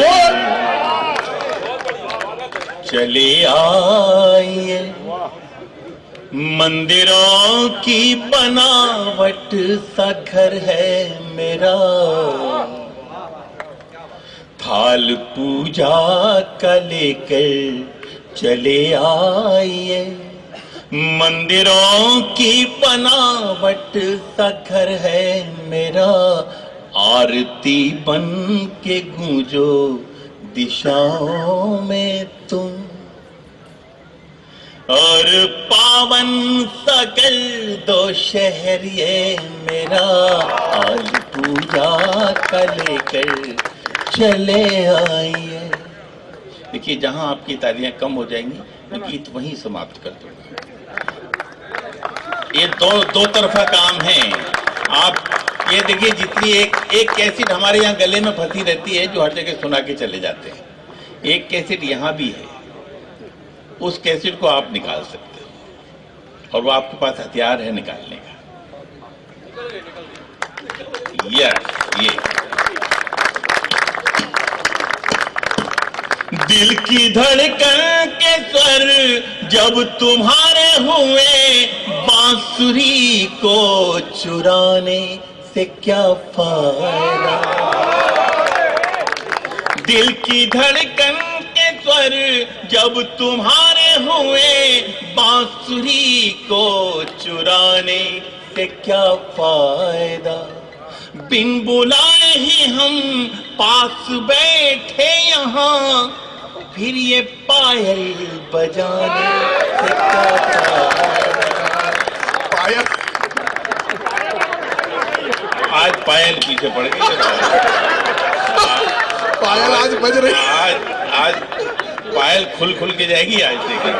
चले आइए, मंदिरों की बनावट सा घर है मेरा। थाल पूजा का लेकर चले आइए, मंदिरों की बनावट सा घर है मेरा। आरती बन के गूंजो दिशाओं में तुम, और पावन सा कर दो शहर ये मेरा। आज पूजा का लेकर चले आइए। देखिए, जहां आपकी तालियां कम हो जाएंगी मैं गीत वहीं समाप्त कर दूंगा। ये दो तरफा काम है। आप ये देखिए, जितनी एक कैसेट हमारे यहाँ गले में फंसी रहती है जो हर जगह सुना के चले जाते हैं, एक कैसेट यहाँ भी है। उस कैसेट को आप निकाल सकते हो और वो आपके पास हथियार है निकालने का। ये दिल की धड़कन के स्वर जब तुम्हारे हुए, बांसुरी को चुराने से क्या फायदा। दिल की धड़कन के स्वर जब तुम्हारे हुए, बांसुरी को चुराने से क्या फायदा। बिन बुलाए ही हम पास बैठे यहाँ, फिर ये पायल बजाने से क्या फायदा। आज पायल पीछे पड़ गई। पायल आज बज रही। आज पायल खुल के जाएगी आज। देखिए,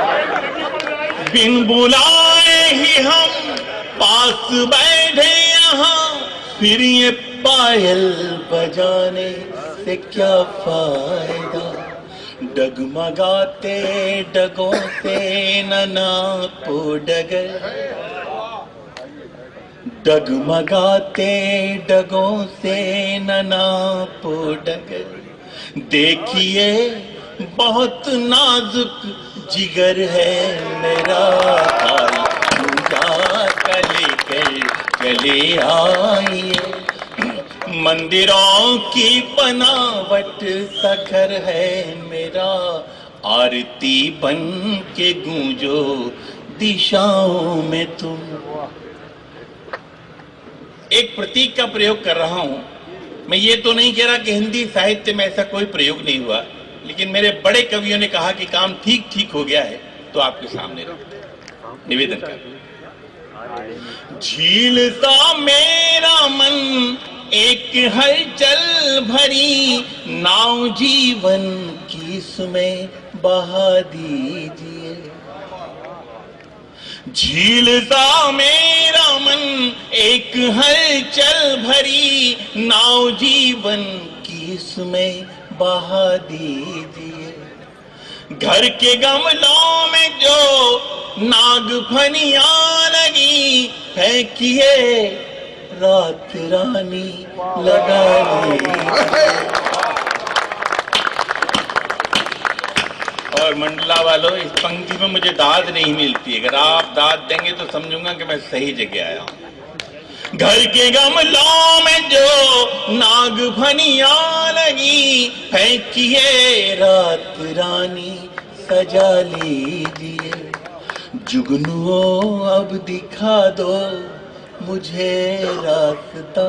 बिन बुलाए ही हम पास बैठे यहाँ, फिर ये पायल बजाने से क्या फायदा। डगमगाते डगों से न नापो डगर, डगमगाते डगों से न नापो डगर। देखिए बहुत नाजुक जिगर है मेरा। हाल पूजा का लेकर चले आइए, मंदिरों की बनावट सा घर है मेरा। आरती बन के गूंजो दिशाओं में तुम। एक प्रतीक का प्रयोग कर रहा हूं। मैं ये तो नहीं कह रहा कि हिंदी साहित्य में ऐसा कोई प्रयोग नहीं हुआ, लेकिन मेरे बड़े कवियों ने कहा कि काम ठीक हो गया है, तो आपके सामने निवेदन कर। झील सा मेरा मन एक हलचल भरी, नाव जीवन की इसमें बहा दीजिए। झील सा मेरा मन एक हलचल भरी, नाव जीवन की इसमें बहा दीजिए। घर के गमलों में जो नागफनियां लगी, फेंकिए रात रानी लगा ली। और मंडला वालों, इस पंक्ति में मुझे दाद नहीं मिलती। अगर आप दाद देंगे तो समझूंगा कि मैं सही जगह आया हूं। घर के गमलों में जो नागफनियां लगी, फेंकिए रात रानी सजा लीजिए। जुगनुओं अब दिखा दो मुझे रास्ता,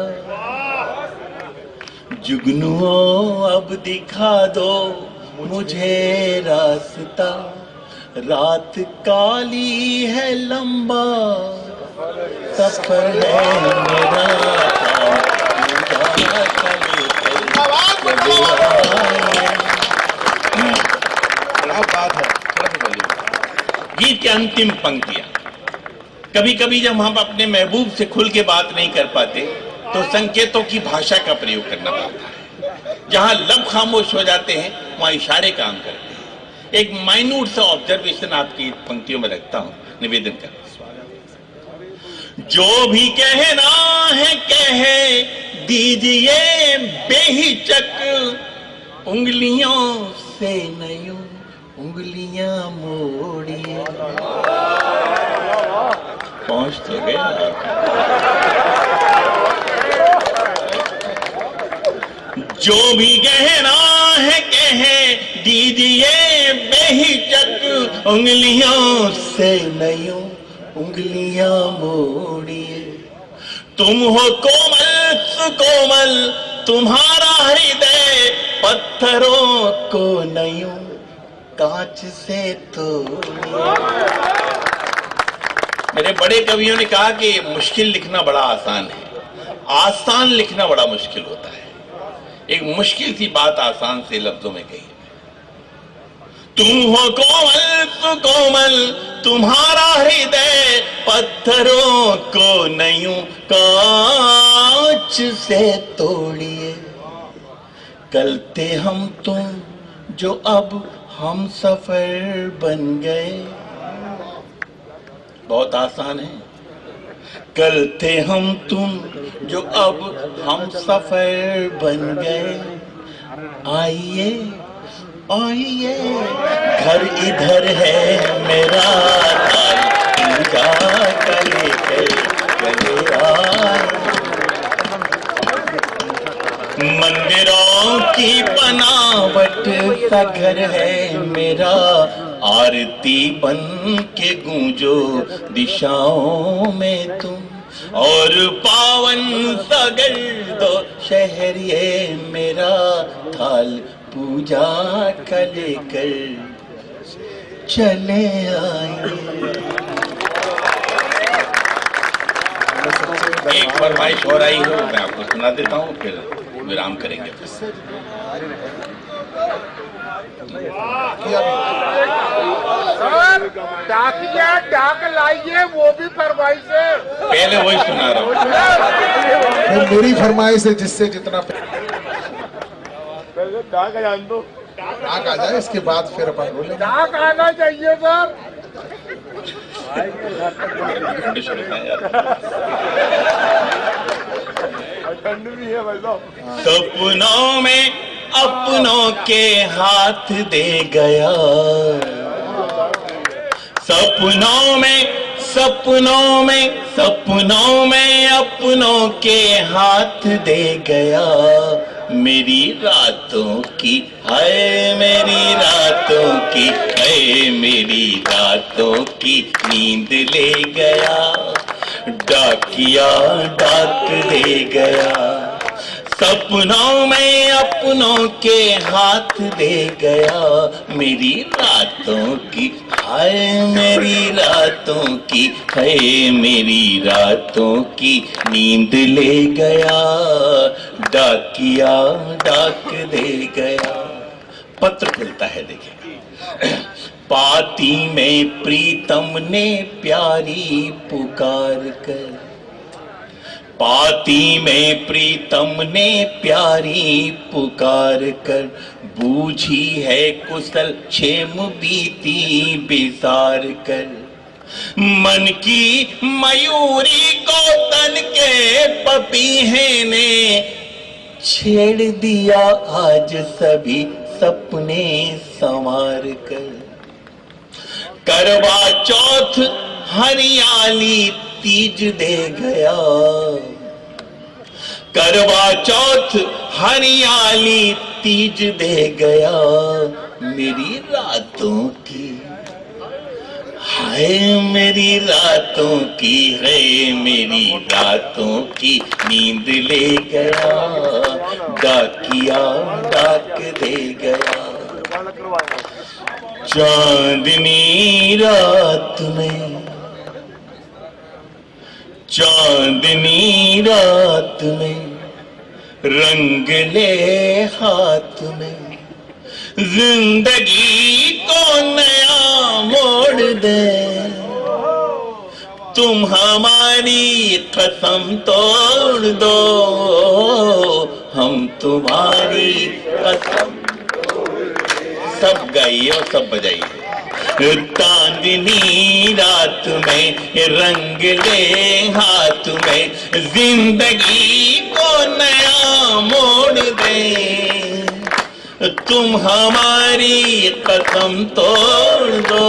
जुगनुओं अब दिखा दो मुझे रास्ता। रात काली है लंबा सफर है मेरा। बात है। गीत की अंतिम पंक्तियां। कभी कभी जब हम अपने महबूब से खुल के बात नहीं कर पाते तो संकेतों की भाषा का प्रयोग करना पड़ता है। जहां लब खामोश हो जाते हैं वहां इशारे काम करते हैं। एक माइन्यूट सा ऑब्जर्वेशन आपकी पंक्तियों में रखता हूं, निवेदन कर। जो भी कहना है कह दीजिए बेहिचक, उंगलियों से नहीं उंगलियां मोड़िए। पहुंच तो गया। जो भी कहना है कह दीजिए बेहिचक, उंगलियों से नहीं उंगलियां मोड़िए। तुम हो कोमल सुकोमल, तुम्हारा हृदय पत्थरों को नहीं कांच से तोड़िए। मेरे बड़े कवियों ने कहा कि मुश्किल लिखना बड़ा आसान है, आसान लिखना बड़ा मुश्किल होता है। एक मुश्किल सी बात आसान से लफ्जों में कही। तुम हो कोमल सुकोमल, तुम्हारा हृदय पत्थरों को नहीं कांच से तोड़िए। कल थे हम तुम जो अब हम सफर बन गए। बहुत आसान है। कल थे हम तुम जो अब हम सफर बन गए। आइए आइए घर इधर है मेरा, पूजा करे चले आए। मंदिरों की बनावट सा घर है मेरा, आरती बन के गूंजो दिशाओं में तुम। और पावन सा गर्दो शहर ये मेरा, थाल पूजा का लेकर चले आए। एक फरमाइश हो रही है, मैं आपको सुना देता हूँ, फिर विराम करेंगे। सर डाकिया डाक लाइए, वो भी फरमाइश है। पहले वही सुना रहा हूँ। मेरी फरमाइश है जिससे जितना डाक जान दो, डाक आ जाए, इसके बाद फिर अपन बोलेंगे। डाक आना चाहिए सर। ठंड भी है भाई साहब। सपनों में अपनों के हाथ दे गया, सपनों में सपनों में सपनों में अपनों के हाथ दे गया। मेरी रातों की है मेरी रातों की है मेरी रातों की नींद ले गया। डाकिया डाक दे गया, सपनों में अपनों के हाथ दे गया। मेरी रातों की हाय मेरी रातों की है मेरी रातों की नींद ले गया। डाकिया डाक दे गया। पत्र खुलता है, देखिए। पाती में प्रीतम ने प्यारी पुकार कर, पाती में प्रीतम ने प्यारी पुकार कर, बूझी है कुशल क्षेम बीती बिसार कर। मन की मयूरी को तन के पपीहे ने छेड़ दिया आज सभी सपने संवार कर। करवा चौथ हरियाली तीज दे गया, करवा चौथ हरियाली तीज दे गया। मेरी रातों की हाय मेरी रातों की है मेरी रातों की नींद ले गया। डाकिया डाक दे गया। चांदनी रात में, चांदनी रात में रंग ले हाथ में, जिंदगी को नया मोड़ दे। तुम हमारी कसम तोड़ दो, हम तुम्हारी कसम तोड़ दो। सब गाइए और सब बजाइए। चांदनी रात में रंग ले हाथ में, जिंदगी को नया मोड़ दे, तुम हमारी कसम तोड़ दो,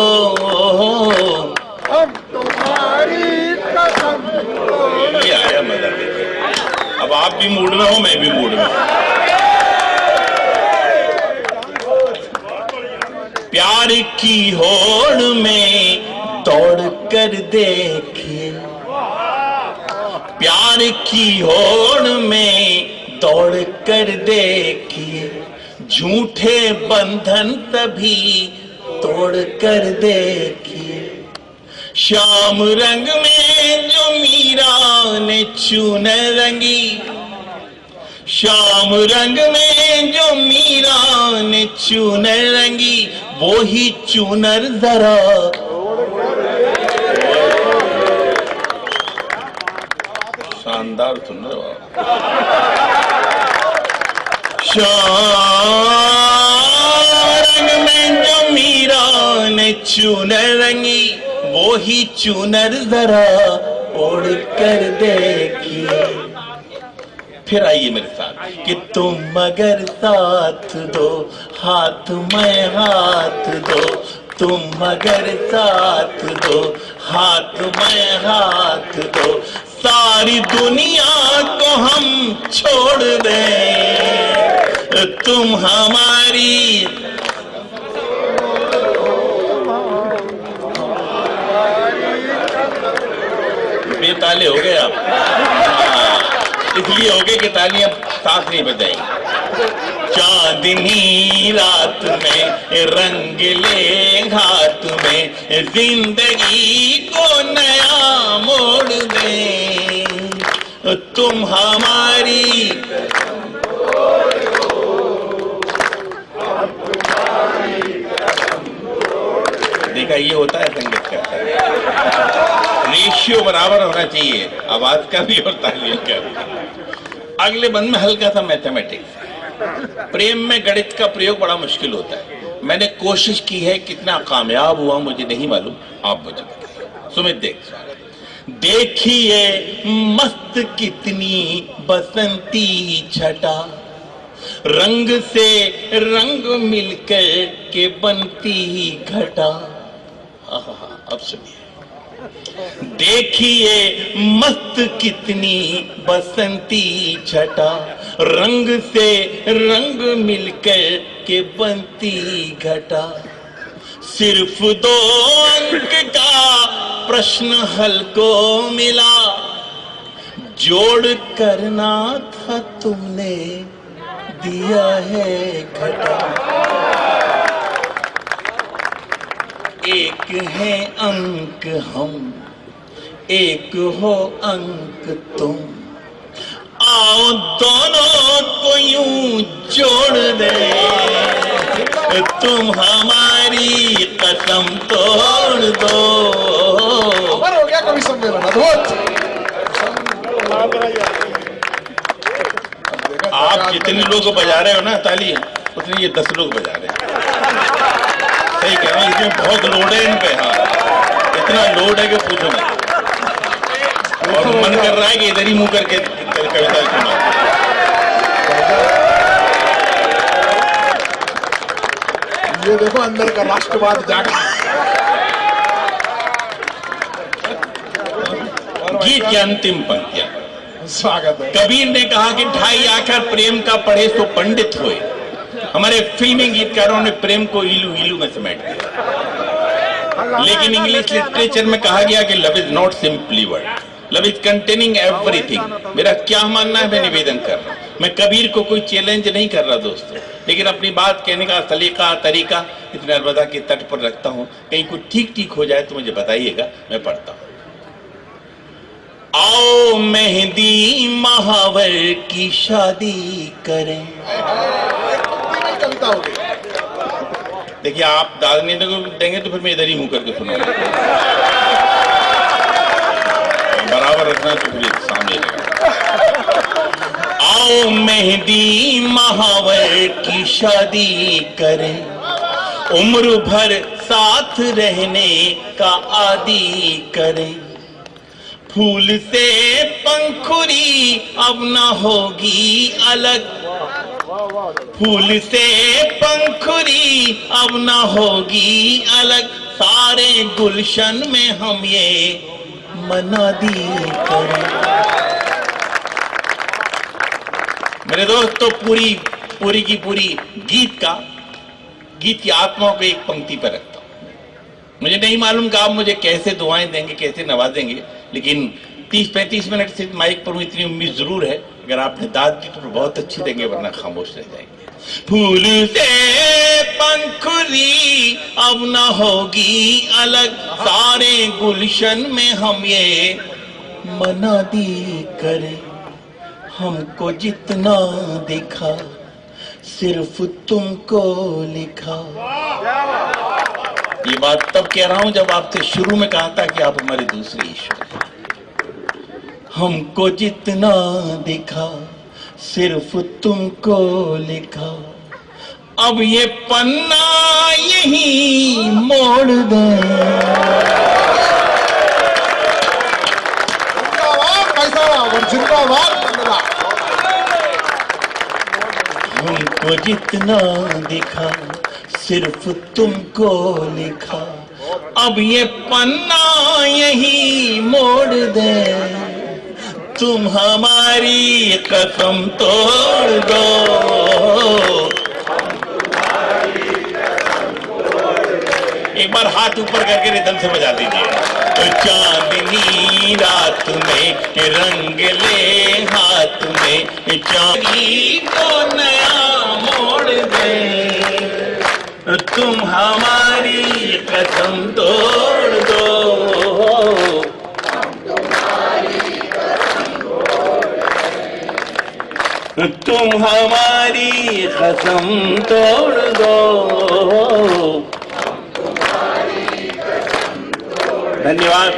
हम तुम्हारी कसम तोड़। ये आया मजा। अब आप भी मूड में हो, मैं भी मूड में हूं। प्यार की होड़ में दौड़ कर देखिए, प्यार की होड़ में दौड़ कर देखिए, झूठे बंधन तभी तोड़ कर देखिए। श्याम रंग में जो मीरा ने चूनर रंगी, श्याम रंग में जो मीरा ने चूनर रंगी, वो ही चूनर जरा शानदार चूनर। श्याम रंग में जो मीरा ने चूनर रंगी, वो ही चूनर जरा ओढ़ कर देखिए। फिर आइए मेरे साथ कि तुम मगर साथ दो, हाथ में हाथ दो, तुम मगर साथ दो, हाथ में हाथ दो, सारी दुनिया को हम छोड़ दें, तुम हमारी। बेताले हो गए आप, इसलिए हो गए कि तालियां साथ नहीं बजाई। चांदनी रात में रंग ले हाथ में, जिंदगी को नया मोड़ दे, तुम हमारी। देखा, ये होता है संगीत का, रेशियो बराबर होना चाहिए, आवाज का भी और तालियों का भी। अगले बंद में हल्का सा मैथमेटिक्स। प्रेम में गणित का प्रयोग बड़ा मुश्किल होता है, मैंने कोशिश की है, कितना कामयाब हुआ मुझे नहीं मालूम, आप मुझे बताइए। सुमित देख, देखिए मस्त कितनी बसंती छटा, रंग से रंग मिलकर के बनती घटा। अब सुनिए, देखिए मस्त कितनी बसंती छटा, रंग से रंग मिलकर के बनती घटा, सिर्फ 2 अंक का प्रश्न हल को मिला, जोड़ करना था तुमने दिया है घटा। एक है अंक हम, एक हो अंक तुम, आओ दोनों को यूं जोड़ दे, तुम हमारी कसम तोड़ दो। हो गया कवि सम्मेलन अद्भुत। आप जितने लोग बजा रहे हो ना ताली, उतने ये 10 लोग बजा रहे हैं। सही कह रहा हूं, इसमें बहुत लोड है इन पे। हाँ, इतना लोड है कि पूछो मत। और मन कर रहा है कि इधर ही मुंह करके कविता सुना। ये देखो अंदर का राष्ट्रवाद जागा। गीत की अंतिम पंक्तियां। स्वागत है। कबीर ने कहा कि ढाई आखर प्रेम का पढ़े तो पंडित हुए। हमारे फिल्मी गीतकारों ने प्रेम को इलू इलू में समेट दिया, लेकिन इंग्लिश लिटरेचर में कहा गया कि love is not simply word, love is containing everything. मेरा क्या मानना है, मैं निवेदन कर रहा हूं। मैं कबीर को कोई चैलेंज नहीं कर रहा दोस्तों, लेकिन अपनी बात कहने का सलीका तरीका इस नर्मदा के तट पर रखता हूं। कहीं कुछ ठीक ठीक हो जाए तो मुझे बताइएगा, मैं पढ़ता हूं। आओ मेहंदी महावर की शादी करें। कविता हो गई। देखिए, आप दागने देंगे तो फिर मैं इधर ही मुंह करके सुनाऊंगा। बराबर रखना तो फिर सामने आओ मेहंदी महावर की शादी करें, उम्र भर साथ रहने का आदी करे। फूल से पंखुड़ी अब न होगी अलग, फूल से पंखुड़ी अब न होगी अलग, सारे गुलशन में हम ये मनादी करें। मेरे दोस्त, तो पूरी की पूरी गीत की आत्मा को एक पंक्ति पर रखता हूं। मुझे नहीं मालूम कि आप मुझे कैसे दुआएं देंगे, कैसे नवाजेंगे, लेकिन 30-35 मिनट से माइक पर हूं, इतनी उम्मीद जरूर है। अगर आपने दाद दी तो बहुत अच्छी देंगे, वरना खामोश रह जाएंगे। फूल से पंखुड़ी अब न होगी अलग, सारे गुलशन में हम ये मनादी करें। हमको जितना देखा सिर्फ तुमको लिखा। ये बात तब कह रहा हूं जब आपसे शुरू में कहा था कि आप हमारे दूसरे ईश्वर हैं। हमको जितना देखा सिर्फ तुमको लिखा, अब ये पन्ना यही मोड़ दे। हमको जितना दिखा सिर्फ तुमको लिखा, अब ये पन्ना यही मोड़ दे। तुम हमारी कसम तोड़ दो, एक बार हाथ ऊपर करके रिदम से बजा दीजिए। तो चांदनी रात में रंग ले हाथ में, चांदनी को नया मोड़ दे। तुम हमारी कसम तोड़ दो, तुम हमारी कसम तोड़ दो। धन्यवाद।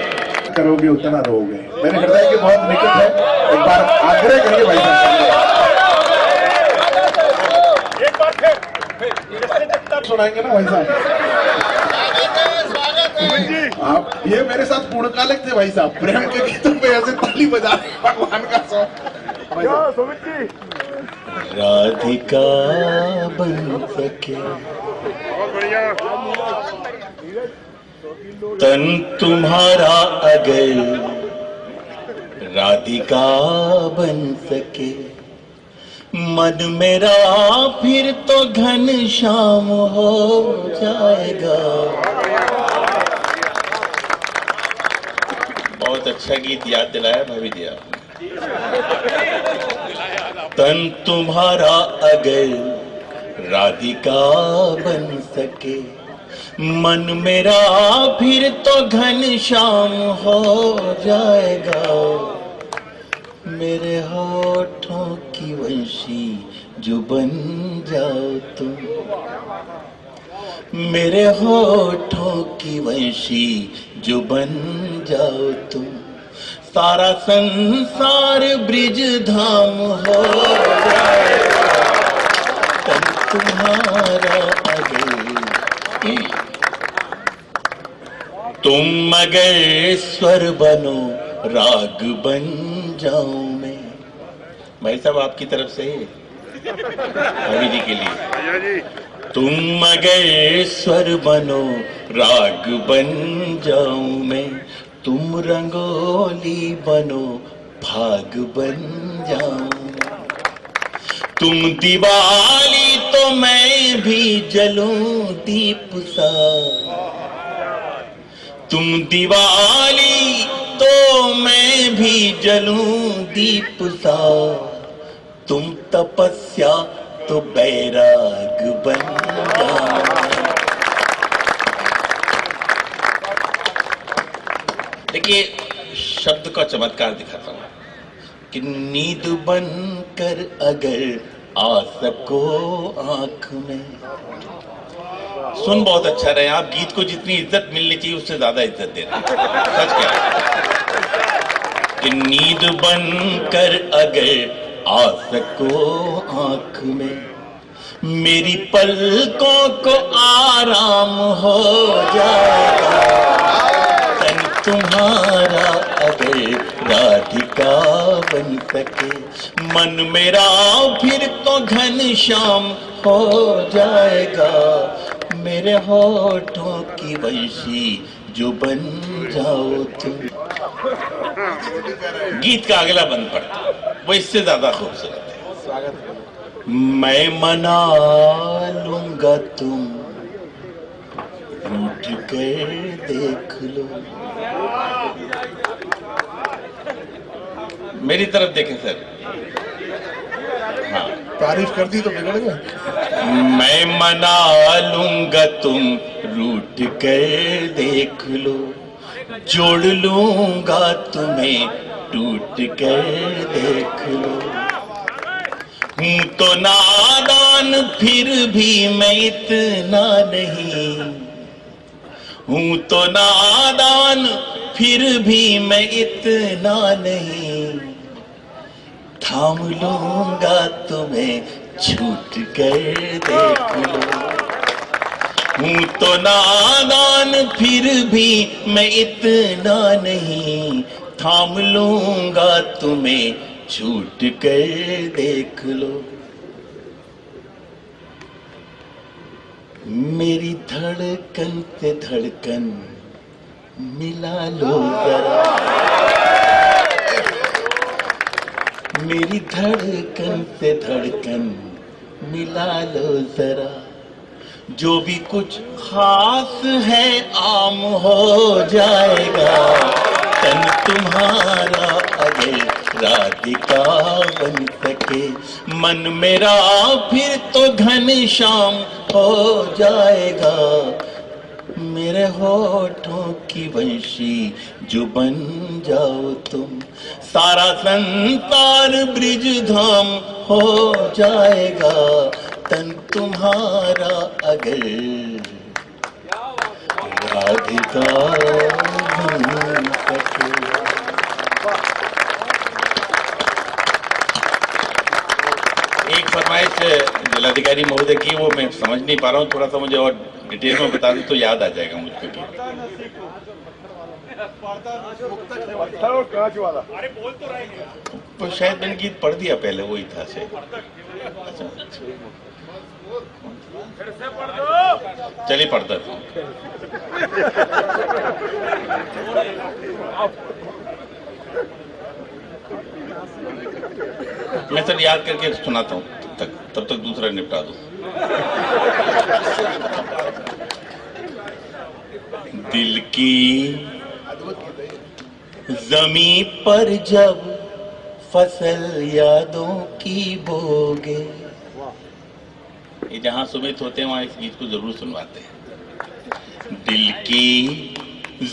करोगे उतना रहोगे, मेरे हृदय के बहुत निकट है। एक बार आग्रह करिए भाई साहब, सुनाएंगे ना भाई साहब? आप ये मेरे साथ पूर्णकालिक थे भाई साहब, प्रेम के गीतों पे ऐसे ताली बजा भगवान का सौ। राधिका बन सके तन तुम्हारा अगर राधिका बन सके, मन मेरा फिर तो घन श्याम हो जाएगा। बहुत अच्छा गीत याद दिलाया भाभी जी आपने। तन तुम्हारा अगर राधिका बन सके, मन मेरा फिर तो घन श्याम हो जाएगा। मेरे होठों की वंशी जो बन जाओ तुम, मेरे होठों की वंशी जो बन जाओ तुम, सारा संसार ब्रिज धाम हो जाएगा। तन तुम्हारा अगर, तुम मगर स्वर बनो राग बन जाऊं मैं। भाई साहब आपकी तरफ से भाभी जी के लिए। तुम मगर स्वर बनो राग बन जाऊं मैं, तुम रंगोली बनो भाग बन जाऊं। तुम दिवाली तो मैं भी जलूं दीप सा, तुम दिवाली तो मैं भी जलूं दीप सा, तुम तपस्या तो बैराग बन जाओ। देखिए शब्द का चमत्कार दिखाता हूं कि नींद बन कर अगर आ सको आंख में। सुन बहुत अच्छा रहे, आप गीत को जितनी इज्जत मिलनी चाहिए उससे ज्यादा इज्जत दे रहे हैं। सच क्या कि नींद बन कर अगर आ सको आंख में, मेरी पलकों को आराम हो जाएगा तन तुम्हारा अगर राधिका बन सके। मन मेरा फिर तो घनश्याम हो जाएगा मेरे होठों की वंशी जो बन जाओ तुम। गीत का अगला बंद पड़ता वो इससे ज्यादा खूबसूरत है। स्वागत है। मैं मना लूंगा तुम रूठ कर देख लो। मेरी तरफ देखें सर। हाँ, तारीफ कर दी तो बिगड़ गए। मैं मना लूंगा तुम रूठ कर देख लो, जोड़ लूंगा तुम्हें टूट कर देख लो। हूं तो नादान फिर भी मैं इतना नहीं, हूं तो नादान फिर भी मैं इतना नहीं, थाम लूंगा तुम्हें छूट कर देख लो। हूं तो नादान फिर भी मैं इतना नहीं, थाम लूंगा तुम्हें छूट कर देख लो। मेरी धड़कन से धड़कन मिला लो जरा, मेरी धड़कन से धड़कन मिला लो जरा। जो भी कुछ खास है आम हो जाएगा तन तुम्हारा अगर राधिका बन सके। मन मेरा फिर तो घनश्याम हो जाएगा मेरे होठों की वंशी जो बन जाओ तुम। सारा संसार ब्रिज धाम हो जाएगा तन तुम्हारा अगर राधिका बन सके। एक फरमाइश जिलाधिकारी महोदय की, वो मैं समझ नहीं पा रहा हूँ, थोड़ा सा मुझे और डिटेल में बता दें तो याद आ जाएगा मुझको। तो शायद मैंने गीत पढ़ दिया पहले, वही था से। अच्छा चलिए पढ़ता था। मैं सर याद करके सुनाता हूँ, तब तक दूसरा निपटा दूं। दिल की जमीन पर जब फसल यादों की बोगे, ये जहां सुमित होते हैं वहां इस गीत को जरूर सुनवाते हैं। दिल की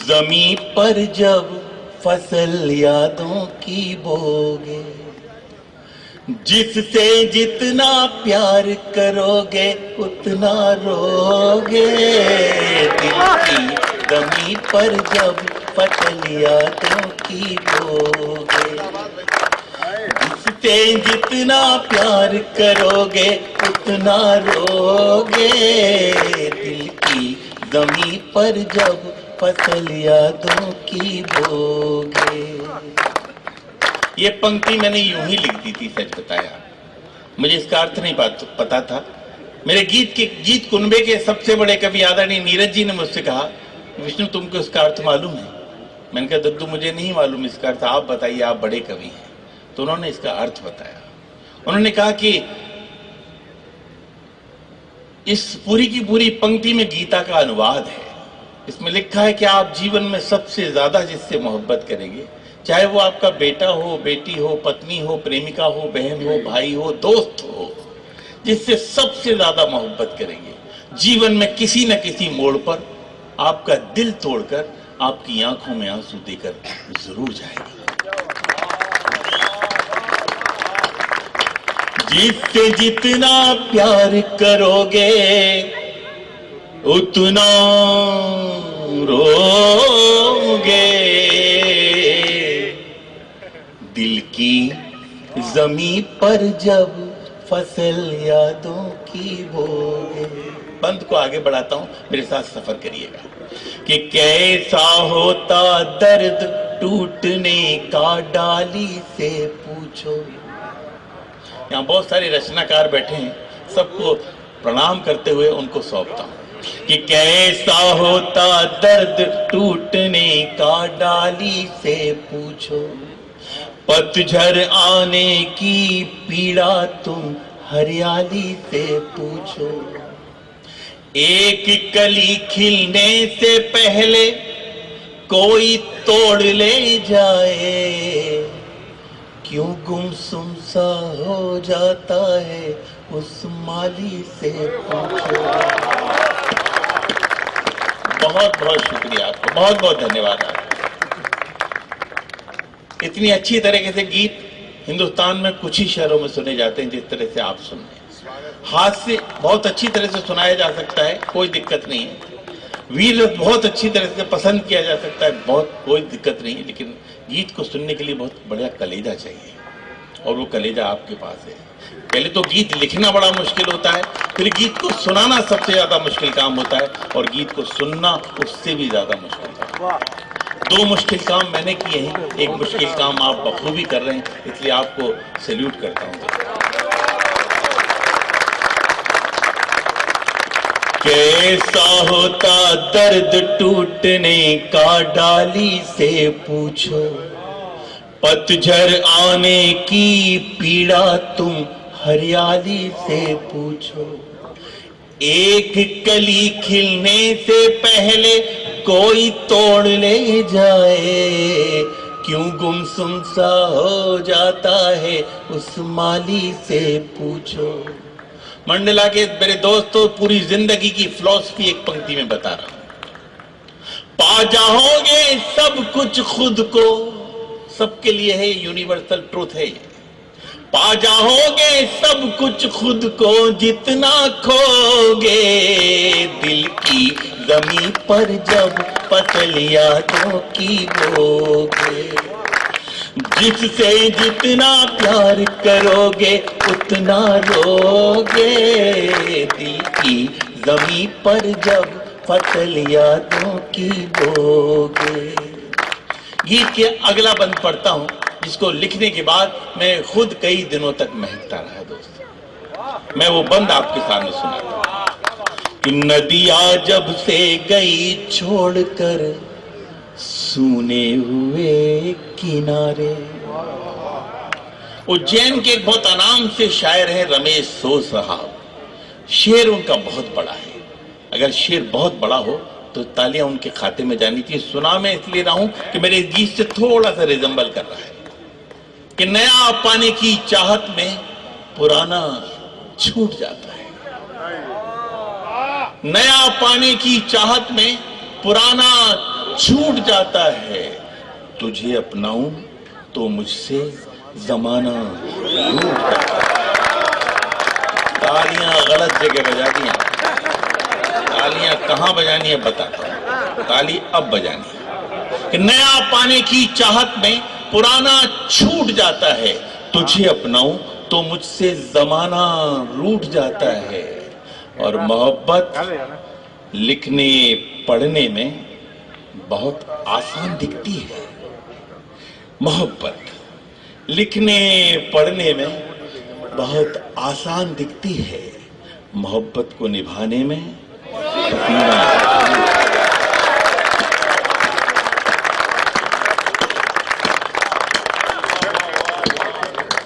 जमीन पर जब फसल यादों की बोगे, जिससे जितना प्यार करोगे उतना रोगे। दिल की जमीन पर जब फसल यादों की बोगे, जिससे जितना प्यार करोगे उतना रोगे। दिल की जमीन पर जब फसल यादों की बोगे। ये पंक्ति मैंने यूं ही लिख दी थी, सच बताया, मुझे इसका अर्थ नहीं पता था। मेरे गीत कुनबे के सबसे बड़े कवि आदरणीय नीरज जी ने मुझसे कहा, विष्णु तुमको इसका अर्थ मालूम है? मैंने कहा दद्दू मुझे नहीं मालूम इसका अर्थ, आप बताइए, आप बड़े कवि हैं। तो उन्होंने इसका अर्थ बताया। उन्होंने कहा कि इस पूरी की पूरी पंक्ति में गीता का अनुवाद है। इसमें लिखा है कि आप जीवन में सबसे ज्यादा जिससे मोहब्बत करेंगे, चाहे वो आपका बेटा हो, बेटी हो, पत्नी हो, प्रेमिका हो, बहन हो, भाई हो, दोस्त हो, जिससे सबसे ज्यादा मोहब्बत करेंगे, जीवन में किसी न किसी मोड़ पर आपका दिल तोड़कर आपकी आंखों में आंसू देकर जरूर जाएगी। जिससे जितना प्यार करोगे उतना रोगे। दिल की जमीन पर जब फसल यादों की भोगे। बंद को आगे बढ़ाता हूं, मेरे साथ सफर करिएगा। कि कैसा होता दर्द टूटने का डाली से पूछो। यहां बहुत सारे रचनाकार बैठे हैं, सबको प्रणाम करते हुए उनको सौंपता हूं कि कैसा होता दर्द टूटने का डाली से पूछो। पतझड़ आने की पीड़ा तुम हरियाली से पूछो। एक कली खिलने से पहले कोई तोड़ ले जाए, क्यों गुमसुम सा हो जाता है उस माली से पूछो। बहुत बहुत शुक्रिया आपको, बहुत बहुत धन्यवाद आपको। इतनी अच्छी तरीके से गीत हिंदुस्तान में कुछ ही शहरों में सुने जाते हैं जिस तरह से आप सुन रहे हैं। हाथ से बहुत अच्छी तरह से सुनाया जा सकता है, कोई दिक्कत नहीं है। वीर बहुत अच्छी तरह से पसंद किया जा सकता है, बहुत कोई दिक्कत नहीं है। लेकिन गीत को सुनने के लिए बहुत बढ़िया कलेजा चाहिए, और वो कलेजा आपके पास है। पहले तो गीत लिखना बड़ा मुश्किल होता है, फिर गीत को सुनाना सबसे ज्यादा मुश्किल काम होता है, और गीत को सुनना उससे भी ज्यादा मुश्किल काम। दो मुश्किल काम मैंने किए हैं, एक मुश्किल काम आप बखूबी कर रहे हैं, इसलिए आपको सैल्यूट करता हूं। कैसा होता दर्द टूटने का डाली से पूछो। पतझड़ आने की पीड़ा तुम हरियाली से पूछो। एक कली खिलने से पहले कोई तोड़ ले जाए, क्यों गुमसुम सा हो जाता है उस माली से पूछो। मंडला के मेरे दोस्तों, पूरी जिंदगी की फिलॉसफी एक पंक्ति में बता रहा हूं। पा जाओगे सब कुछ खुद को, सबके लिए है, यूनिवर्सल ट्रूथ है। पा जाओगे सब कुछ खुद को जितना खोगे, दिल की जमीन पर जब पतल यादों की बोगे। जिससे जितना प्यार करोगे उतना रोगे, दिल की जमीन पर जब पतल यादों की बोगे। गीत के अगला बंद पढ़ता हूं, जिसको लिखने के बाद मैं खुद कई दिनों तक महकता रहा दोस्तों। मैं वो बंद आपके सामने सुनाता हूं कि नदियां जब से गई छोड़कर सूने हुए किनारे। उज्जैन के एक बहुत अनाम से शायर है रमेश सो साहब। शेर उनका बहुत बड़ा है, अगर शेर बहुत बड़ा हो तो तालियां उनके खाते में जानी चाहिए। सुना मैं इसलिए रहा हूं कि मेरे गीत से थोड़ा सा रिजम्बल कर रहा है कि नया पाने की चाहत में पुराना छूट जाता है। नया पाने की चाहत में पुराना छूट जाता है। तुझे अपनाऊं तो मुझसे जमाना लूट जाता है। तालियां गलत जगह बजा दिया, तालियां कहां बजानी है बताता हूं। ताली अब बजानी है कि नया पाने की चाहत में पुराना छूट जाता है। तुझे अपनाऊं तो मुझसे जमाना रूठ जाता है। और मोहब्बत लिखने पढ़ने में बहुत आसान दिखती है। मोहब्बत लिखने पढ़ने में बहुत आसान दिखती है, मोहब्बत को निभाने में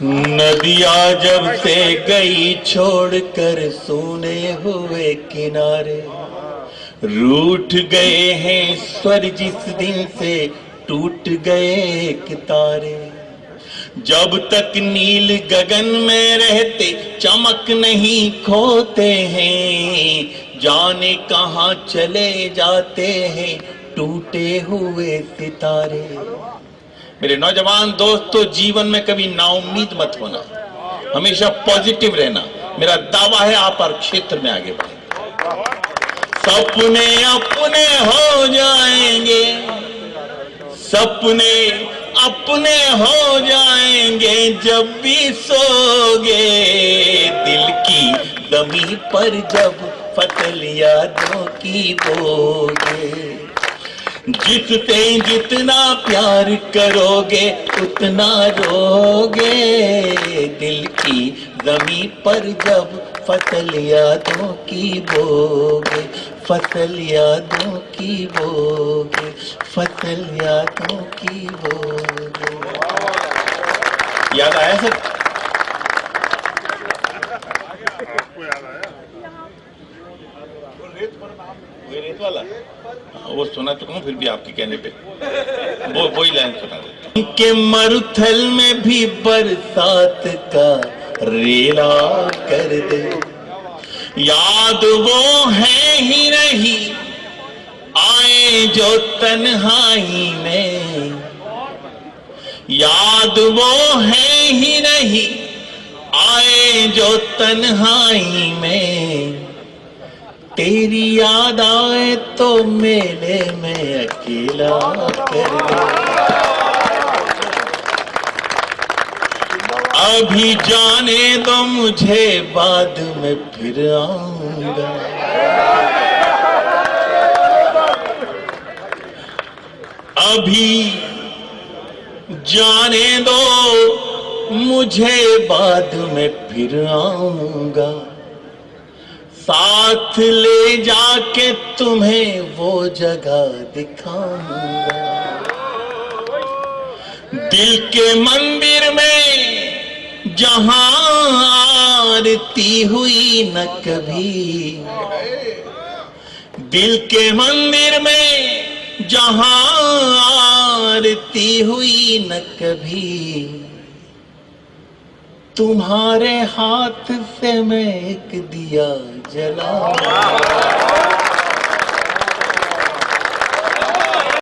नदियां जब से गई छोड़कर सूने हुए किनारे। रूठ गए हैं स्वर जिस दिन से टूट गए तारे। जब तक नील गगन में रहते चमक नहीं खोते हैं, जाने कहां चले जाते हैं टूटे हुए सितारे। मेरे नौजवान दोस्तों, जीवन में कभी नाउम्मीद मत होना, हमेशा पॉजिटिव रहना। मेरा दावा है आप हर क्षेत्र में आगे बढ़ेंगे। सपने अपने हो जाएंगे, सपने अपने हो जाएंगे जब भी सोगे। दिल की जमी पर जब फसल यादों की बोगे, जिससे जितना प्यार करोगे उतना रोगे, दिल की जमी पर जब फसल यादों की बोगे, फसल यादों की बोगे, फसल यादों की बोगे। याद आया सर? रेत वाला वो सुना चुका हूँ, फिर भी आपके कहने पे वही लाइन सुना देता हूँ कि मरुथल में भी बरसात का रेला कर दे, याद वो है ही नहीं आए जो तन्हाई में, याद वो है ही नहीं आए जो तन्हाई में, तेरी याद आए तो मेले में अकेला कर दे। अभी जाने दो मुझे, बाद में फिर आऊंगा। अभी जाने दो मुझे, बाद में फिर आऊंगा। साथ ले जाके तुम्हें वो जगह दिखाऊंगा, दिल के मंदिर में जहां आरती हुई न कभी, दिल के मंदिर में जहां आरती हुई न कभी, तुम्हारे हाथ से मैं एक दिया जलाऊंगा।